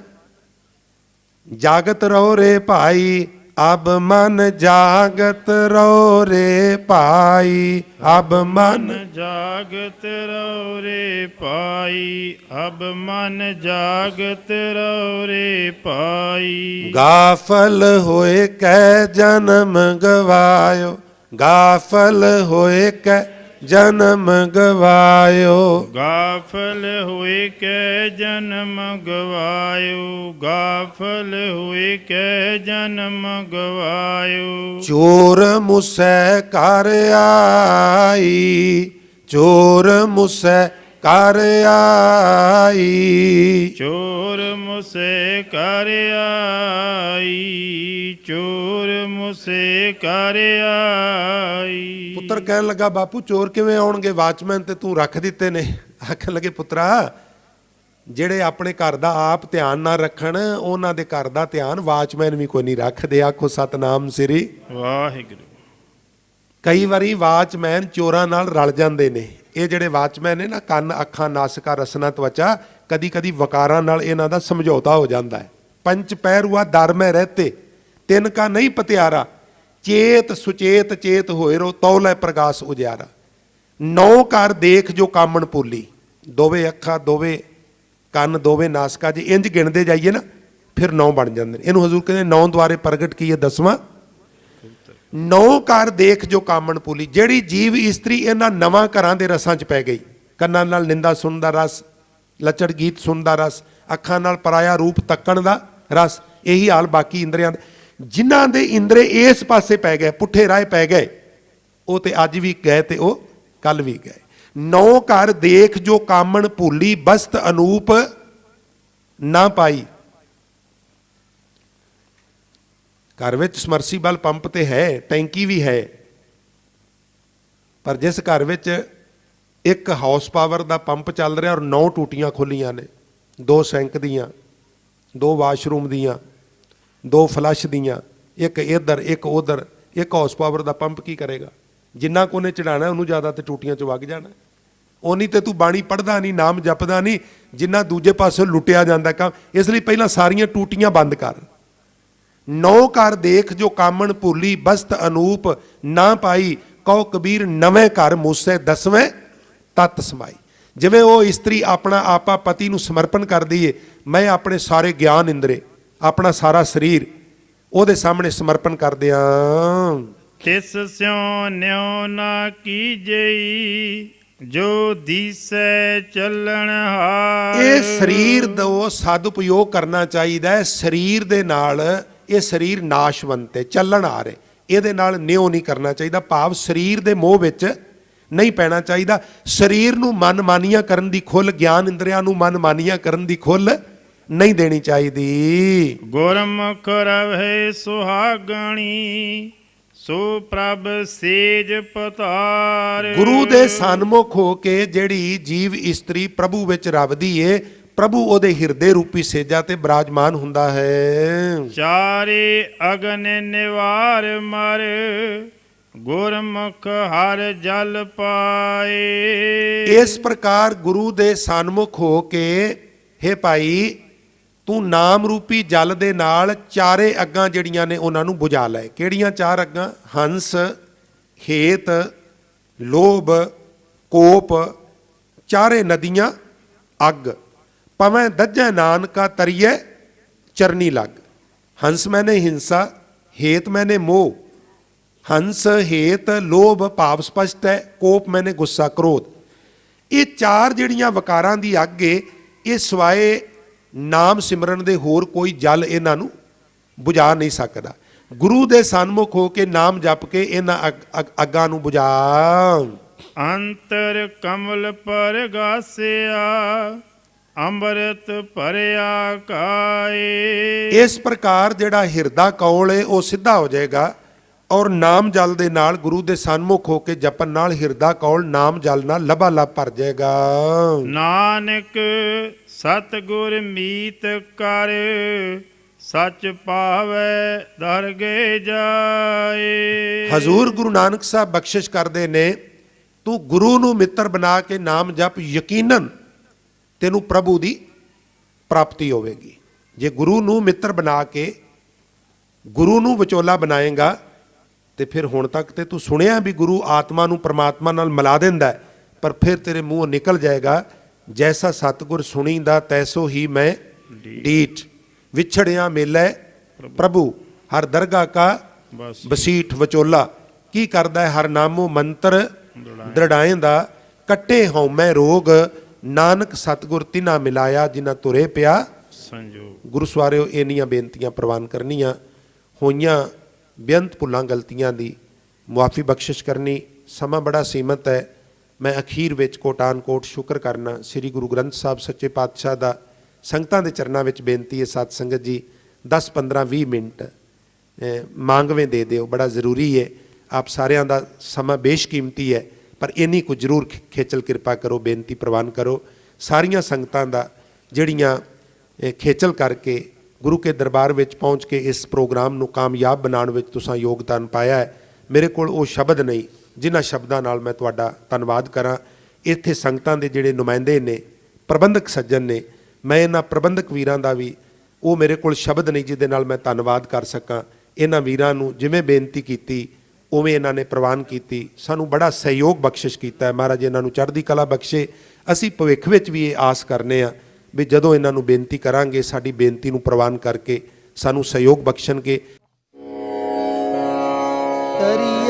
ਜਾਗਤ ਰਹੋ ਰੇ ਭਾਈ, ਅਬ ਮਨ ਜਾਗਤ ਰਹੋ ਰੇ ਭਾਈ, ਅਬ ਮਨ ਜਾਗਤ ਰਹੋ ਰੇ ਭਾਈ, ਅਬ ਮਨ ਜਾਗਤ ਰਹੋ ਰੇ ਭਾਈ। ਗਾਫਲ ਹੋਏ ਕੈ ਜਨਮ ਗਵਾਇਓ, ਗਾਫਲ ਹੋਏ ਕੈ ਜਨਮ ਗਵਾਇਓ। ਗਾਫਲ ਹੋਏ ਕੈ ਜਨਮ ਗਵਾਇਓ, ਗਾਫਲ ਹੋਏ ਕੈ ਜਨਮ ਗਵਾਇਓ। ਚੋਰ ਮੁਸੈ ਕਰ ਆਈ, ਚੋਰ ਮੁਸੈ ਕਰ ਆਈ, ਚੋਰ ਮੁਸੇ ਕਰ ਆਈ, ਚੋਰ ਮੁਸੇ ਕਰ ਆਈ। ਪੁੱਤਰ ਕਹਿਣ ਲੱਗਾ ਬਾਪੂ ਚੋਰ ਕਿਵੇਂ ਆਉਣਗੇ, ਵਾਚਮੈਨ ਤੇ ਤੂੰ ਰੱਖ ਦਿੱਤੇ ਨੇ। ਆਖਣ ਲੱਗੇ ਪੁੱਤਰਾ, ਜਿਹੜੇ ਆਪਣੇ ਘਰ ਦਾ ਆਪ ਧਿਆਨ ਨਾ ਰੱਖਣ, ਉਹਨਾਂ ਦੇ ਘਰ ਦਾ ਧਿਆਨ ਵਾਚਮੈਨ ਵੀ ਕੋਈ ਨਹੀਂ ਰੱਖਦੇ। ਆਖੋ ਸਤਨਾਮ ਸ੍ਰੀ ਵਾਹਿਗੁਰੂ। ਕਈ ਵਾਰੀ ਵਾਚਮੈਨ ਚੋਰਾਂ ਨਾਲ ਰਲ ਜਾਂਦੇ ਨੇ। ਇਹ ਜਿਹੜੇ ਵਾਚਮੈਨ ਨੇ ਨਾ, ਕੰਨ ਅੱਖਾਂ ਨਾਸਕਾ ਰਸਨਾ ਤਵਚਾ, ਕਦੀ ਕਦੀ ਵਕਾਰਾਂ ਨਾਲ ਇਹਨਾਂ ਦਾ ਸਮਝੌਤਾ ਹੋ ਜਾਂਦਾ ਹੈ। ਪੰਚ ਪਹਿਰੂਆ ਦਰ ਮੈਂ ਰਹਤੇ, ਤਿੰਨ ਕਾ ਨਹੀਂ ਪਤਿਆਰਾ, ਚੇਤ ਸੁਚੇਤ ਚੇਤ ਹੋਏ ਰੋ, ਤੌਲੇ ਪ੍ਰਗਾਸ ਉਜਿਆਰਾ। ਨੌ ਕਰ ਦੇਖ ਜੋ ਕਾਮਣ ਭੁੱਲੀ, ਦੋਵੇਂ ਅੱਖਾਂ ਦੋਵੇਂ ਕੰਨ ਦੋਵੇਂ ਨਾਸਕਾ, ਜੇ ਇੰਜ ਗਿਣਦੇ ਜਾਈਏ ਨਾ ਫਿਰ 9 ਬਣ ਜਾਂਦੇ ਨੇ। ਇਹਨੂੰ ਹਜ਼ੂਰ ਕਹਿੰਦੇ 9 ਦੁਆਰੇ ਪ੍ਰਗਟ ਕੀਏ 10ਵਾਂ। 9 ਕਰ ਦੇਖ ਜੋ ਕਾਮਣ ਭੁੱਲੀ। ਜਿਹੜੀ ਜੀਵ ਇਸਤਰੀ ਇਹਨਾਂ ਨਵਾਂ ਘਰਾਂ ਦੇ ਰਸਾਂ 'ਚ ਪੈ ਗਈ, ਕੰਨਾਂ ਨਾਲ ਨਿੰਦਾ ਸੁਣਨ ਦਾ ਰਸ, ਲੱਚੜ ਗੀਤ ਸੁਣਨ ਦਾ ਰਸ, ਅੱਖਾਂ ਨਾਲ ਪਰਾਇਆ ਰੂਪ ਤੱਕਣ ਦਾ ਰਸ, ਇਹੀ ਹਾਲ ਬਾਕੀ ਇੰਦਰੀਆਂ ਦੇ। ਜਿਨ੍ਹਾਂ ਦੇ ਇੰਦਰੇ ਇਸ ਪਾਸੇ ਪੈ ਗਏ, ਪੁੱਠੇ ਰਾਹ ਪੈ ਗਏ, ਉਹ ਤੇ ਅੱਜ ਵੀ ਗਏ ਤੇ ਉਹ ਕੱਲ ਵੀ ਗਏ। 9 ਕਰ ਦੇਖ ਜੋ ਕਾਮਣ ਭੁੱਲੀ, ਬਸਤ ਅਨੂਪ ਨਾ ਪਾਈ। ਘਰ ਵਿੱਚ ਸਮਰਸੀਬਲ ਪੰਪ ਤੇ ਹੈ, ਟੈਂਕੀ ਵੀ ਹੈ, ਪਰ ਜਿਸ ਘਰ ਵਿੱਚ 1 ਹਾਊਸ ਪਾਵਰ ਦਾ ਪੰਪ ਚੱਲ ਰਿਹਾ ਔਰ 9 ਟੂਟੀਆਂ ਖੁੱਲੀਆਂ ਨੇ, 2 ਸਿੰਕ ਦੀਆਂ, 2 ਵਾਸ਼ਰੂਮ ਦੀਆਂ, 2 ਫਲਸ਼ ਦੀਆਂ, ਇੱਕ ਇੱਧਰ ਇੱਕ ਉੱਧਰ, 1 ਹਾਊਸ ਪਾਵਰ ਦਾ ਪੰਪ ਕੀ ਕਰੇਗਾ? ਜਿੰਨਾ ਕੋ ਨੇ ਚੜਾਣਾ ਉਹਨੂੰ ਜ਼ਿਆਦਾ ਤੇ ਟੂਟੀਆਂ 'ਚ ਵਗ ਜਾਣਾ। ਉਨੀ ਤੇ ਤੂੰ ਬਾਣੀ ਪੜ੍ਹਦਾ ਨਹੀਂ, ਨਾਮ ਜਪਦਾ ਨਹੀਂ, ਜਿੰਨਾ ਦੂਜੇ ਪਾਸੇ ਲੁੱਟਿਆ ਜਾਂਦਾ ਕੰਮ। ਇਸ ਲਈ ਪਹਿਲਾਂ ਸਾਰੀਆਂ ਟੂਟੀਆਂ ਬੰਦ ਕਰ। 9 ਕਰ ਦੇਖ ਜੋ ਕਾਮਣ ਭੁੱਲੀ, ਬਸਤ ਅਨੂਪ ਨਾ ਪਾਈ, ਕਹੋ ਕਬੀਰ ਨਵੇਂ ਘਰ ਮੂਸੇ 10ਵੇਂ ਤਤ ਸਮਾਈ। ਜਿਵੇਂ ਉਹ ਇਸਤਰੀ ਆਪਣਾ ਆਪਾ ਪਤੀ ਨੂੰ ਸਮਰਪਣ ਕਰਦੀ ਏ, ਮੈਂ ਆਪਣੇ ਸਾਰੇ ਗਿਆਨ ਇੰਦਰੇ, ਆਪਣਾ ਸਾਰਾ ਸਰੀਰ ਉਹਦੇ ਸਾਹਮਣੇ ਸਮਰਪਣ ਕਰ ਦਿਆਂ। ਤਿਸ ਸਿਉ ਨਿਉ ਨਾ ਕੀਜਈ, ਜੋ ਦੀਸੈ ਚੱਲਣ ਹਾਰ। ਇਹ ਸਰੀਰ ਦਾ ਸਦ ਉਪਯੋਗ ਕਰਨਾ ਚਾਹੀਦਾ ਹੈ। ਸਰੀਰ ਦੇ ਨਾਲ, ਇਹ ਸਰੀਰ ਨਾਸ਼ਵੰਤ ਹੈ, ਚੱਲਣ ਆ ਰਹੇ, ਇਹਦੇ ਨਾਲ ਨਿਉ ਨਹੀਂ ਕਰਨਾ ਚਾਹੀਦਾ। ਭਾਵ ਸਰੀਰ ਦੇ ਮੋਹ ਵਿੱਚ ਨਹੀਂ ਪੈਣਾ ਚਾਹੀਦਾ। ਸਰੀਰ ਨੂੰ ਮਨਮਾਨੀਆਂ ਕਰਨ ਦੀ ਖੁੱਲ੍ਹ, ਗਿਆਨ ਇੰਦਰੀਆਂ ਨੂੰ ਮਨਮਾਨੀਆਂ ਕਰਨ ਦੀ ਖੁੱਲ੍ਹ ਨਹੀਂ ਦੇਣੀ ਚਾਹੀਦੀ। ਗੁਰਮੁਖ ਰਵੈ ਸੁਹਾਗਣੀ, ਸੋ ਪ੍ਰਭ ਸੇਜ ਪਤਾਰ। ਗੁਰੂ ਦੇ ਸਨਮੁਖ ਹੋ ਕੇ ਜਿਹੜੀ ਜੀਵ ਇਸਤਰੀ ਪ੍ਰਭੂ ਵਿੱਚ ਰਵਦੀ ਏ, ਪ੍ਰਭੂ ਉਹਦੇ ਹਿਰਦੇ ਰੂਪੀ ਸੇਜਾ ਤੇ ਬਿਰਾਜਮਾਨ ਹੁੰਦਾ ਹੈ। ਚਾਰੇ ਅਗਨ ਨਿਵਾਰ ਮਰ, ਗੁਰਮੁਖ ਹਰ ਜਲ ਪਾਏ। ਇਸ ਪ੍ਰਕਾਰ ਗੁਰੂ ਦੇ ਸਨਮੁਖ ਹੋ ਕੇ, ਹੇ ਭਾਈ, ਤੂੰ ਨਾਮ ਰੂਪੀ ਜਲ ਦੇ ਨਾਲ ਚਾਰੇ ਅੱਗਾਂ ਜਿਹੜੀਆਂ ਨੇ ਉਹਨਾਂ ਨੂੰ ਬੁਝਾ ਲੈ। ਕਿਹੜੀਆਂ ਚਾਰ ਅੱਗਾਂ? ਹੰਸ, ਹੇਤ, ਲੋਭ, ਕੋਪ, ਚਾਰੇ ਨਦੀਆਂ ਅੱਗ। ਪਵੈ ਦੱਜੈ ਨਾਨਕਾ ਤਰੀਏ ਚਰਨੀ ਲੱਗ। ਹੰਸ ਮੈਨੇ ਹਿੰਸਾ, हेत मैंने मोह। हंस हेत लोभ भाव स्पष्ट है, कोप मैंने गुस्सा क्रोध। ये चार जिहड़ियां वकारां दी अग है, ये सिवाए नाम सिमरन दे होर कोई जल इन्हां नूं बुझा नहीं सकदा। गुरु दे सन्मुख हो के नाम जप के इन्हां अग्गां नूं बुझा। अंतर कमल पर गासिया ਅੰਮ੍ਰਿਤ ਭਰਿਆ ਕਾਏ। ਇਸ ਪ੍ਰਕਾਰ ਜਿਹੜਾ ਹਿਰਦਾ ਕੌਲ ਹੈ ਉਹ ਸਿੱਧਾ ਹੋ ਜਾਏਗਾ ਔਰ ਨਾਮ ਜਲ ਦੇ ਨਾਲ ਗੁਰੂ ਦੇ ਸਨਮੁਖ ਹੋ ਕੇ ਜਪਨ ਨਾਲ ਹਿਰਦਾ ਕੌਲ ਨਾਮ ਜਲ ਨਾਲ ਲਬਾ ਲਬ ਭਰ ਜਾਏਗਾ। ਨਾਨਕ ਸਤਿਗੁਰ ਮੀਤ ਕਰ ਸੱਚ ਪਾਵੈ ਦਰਗੇ ਜਾਏ। ਹਜ਼ੂਰ ਗੁਰੂ ਨਾਨਕ ਸਾਹਿਬ ਬਖਸ਼ਿਸ਼ ਕਰਦੇ ਨੇ, ਤੂੰ ਗੁਰੂ ਨੂੰ ਮਿੱਤਰ ਬਣਾ ਕੇ ਨਾਮ ਜਪ, ਯਕੀਨਨ ਤੈਨੂੰ ਪ੍ਰਭੂ ਦੀ ਪ੍ਰਾਪਤੀ ਹੋਵੇਗੀ। ਜੇ ਗੁਰੂ ਨੂੰ ਮਿੱਤਰ ਬਣਾ ਕੇ ਗੁਰੂ ਨੂੰ ਵਿਚੋਲਾ ਬਣਾਏਗਾ ਤੇ ਫਿਰ ਹੁਣ ਤੱਕ ਤੇ ਤੂੰ ਸੁਣਿਆ ਵੀ ਗੁਰੂ ਆਤਮਾ ਨੂੰ ਪਰਮਾਤਮਾ ਨਾਲ ਮਿਲਾ ਦਿੰਦਾ ਹੈ, ਪਰ ਫਿਰ ਤੇਰੇ ਮੂੰਹੋਂ ਨਿਕਲ ਜਾਏਗਾ, ਜੈਸਾ ਸਤਿਗੁਰ ਸੁਣੀਂਦਾ ਤੈਸੋ ਹੀ ਮੈਂ ਡੀਠ। ਵਿਛੜਿਆ ਮੇਲੇ ਪ੍ਰਭੂ ਹਰ ਦਰਗਾਹ ਕਾ ਬਸੀਠ। ਵਿਚੋਲਾ ਕੀ ਕਰਦਾ ਹੈ? ਹਰ ਨਾਮੋ ਮੰਤਰ ਦ੍ਰਿੜਾਏਂਦਾ। ਕੱਟੇ ਹਉਮੈ ਰੋਗ ਨਾਨਕ ਸਤਿਗੁਰ ਤਿਨਾ ਮਿਲਾਇਆ, ਜਿਨ੍ਹਾਂ ਤੁਰੇ ਪਿਆ ਸੰਜੋਗ। ਗੁਰੂ ਸਵਾਰਿਓ ਇੰਨੀਆਂ ਬੇਨਤੀਆਂ ਪ੍ਰਵਾਨ ਕਰਨੀਆਂ, ਹੋਈਆਂ ਬੇਅੰਤ ਭੁੱਲਾਂ ਗਲਤੀਆਂ ਦੀ ਮੁਆਫੀ ਬਖਸ਼ਿਸ਼ ਕਰਨੀ। ਸਮਾਂ ਬੜਾ ਸੀਮਤ ਹੈ। ਮੈਂ ਅਖੀਰ ਵਿੱਚ ਕੋਟਾਨ ਕੋਟ ਸ਼ੁਕਰ ਕਰਨਾ ਸ੍ਰੀ ਗੁਰੂ ਗ੍ਰੰਥ ਸਾਹਿਬ ਸੱਚੇ ਪਾਤਸ਼ਾਹ ਦਾ। ਸੰਗਤਾਂ ਦੇ ਚਰਨਾਂ ਵਿੱਚ ਬੇਨਤੀ ਹੈ, ਸਤ ਸੰਗਤ ਜੀ 10 15 20 ਮਿੰਟ ਮੰਗਵੇਂ ਦੇ ਦਿਓ, ਬੜਾ ਜ਼ਰੂਰੀ ਹੈ। ਆਪ ਸਾਰਿਆਂ ਦਾ ਸਮਾਂ ਬੇਸ਼ਕੀਮਤੀ ਹੈ, ਪਰ ਇੰਨੀ ਕੁ ਜ਼ਰੂਰ ਖੇਚਲ ਕਿਰਪਾ ਕਰੋ, ਬੇਨਤੀ ਪ੍ਰਵਾਨ ਕਰੋ। ਸਾਰੀਆਂ ਸੰਗਤਾਂ ਦਾ ਜਿਹੜੀਆਂ ਖੇਚਲ ਕਰਕੇ ਗੁਰੂ ਕੇ ਦਰਬਾਰ ਵਿੱਚ ਪਹੁੰਚ ਕੇ ਇਸ ਪ੍ਰੋਗਰਾਮ ਨੂੰ ਕਾਮਯਾਬ ਬਣਾਉਣ ਵਿੱਚ ਤੁਸੀਂ ਯੋਗਦਾਨ ਪਾਇਆ ਹੈ। ਮੇਰੇ ਕੋਲ ਉਹ ਸ਼ਬਦ ਨਹੀਂ ਜਿਨ੍ਹਾਂ ਸ਼ਬਦਾਂ ਨਾਲ ਮੈਂ ਤੁਹਾਡਾ ਧੰਨਵਾਦ ਕਰਾਂ। ਇੱਥੇ ਸੰਗਤਾਂ ਦੇ ਜਿਹੜੇ ਨੁਮਾਇੰਦੇ ਨੇ, ਪ੍ਰਬੰਧਕ ਸੱਜਣ ਨੇ, ਮੈਂ ਇਹਨਾਂ ਪ੍ਰਬੰਧਕ ਵੀਰਾਂ ਦਾ ਵੀ ਉਹ ਮੇਰੇ ਕੋਲ ਸ਼ਬਦ ਨਹੀਂ ਜਿਹਦੇ ਨਾਲ ਮੈਂ ਧੰਨਵਾਦ ਕਰ ਸਕਾਂ। ਇਹਨਾਂ ਵੀਰਾਂ ਨੂੰ ਜਿਵੇਂ ਬੇਨਤੀ ਕੀਤੀ ਉਵੇਂ ਇਹਨਾਂ ਨੇ ਪ੍ਰਵਾਨ ਕੀਤੀ, ਸਾਨੂੰ ਬੜਾ ਸਹਿਯੋਗ ਬਖਸ਼ਿਸ਼ ਕੀਤਾ ਹੈ। ਮਹਾਰਾਜ ਇਹਨਾਂ ਨੂੰ ਚੜ੍ਹਦੀ ਕਲਾ ਬਖਸ਼ੇ। ਅਸੀਂ ਭਵਿੱਖ ਵਿੱਚ ਵੀ ਇਹ ਆਸ ਕਰਨੇ ਆ ਵੀ ਜਦੋਂ ਇਹਨਾਂ ਨੂੰ ਬੇਨਤੀ ਕਰਾਂਗੇ, ਸਾਡੀ ਬੇਨਤੀ ਨੂੰ ਪ੍ਰਵਾਨ ਕਰਕੇ ਸਾਨੂੰ ਸਹਿਯੋਗ ਬਖਸ਼ਣਗੇ। ਤਰੀ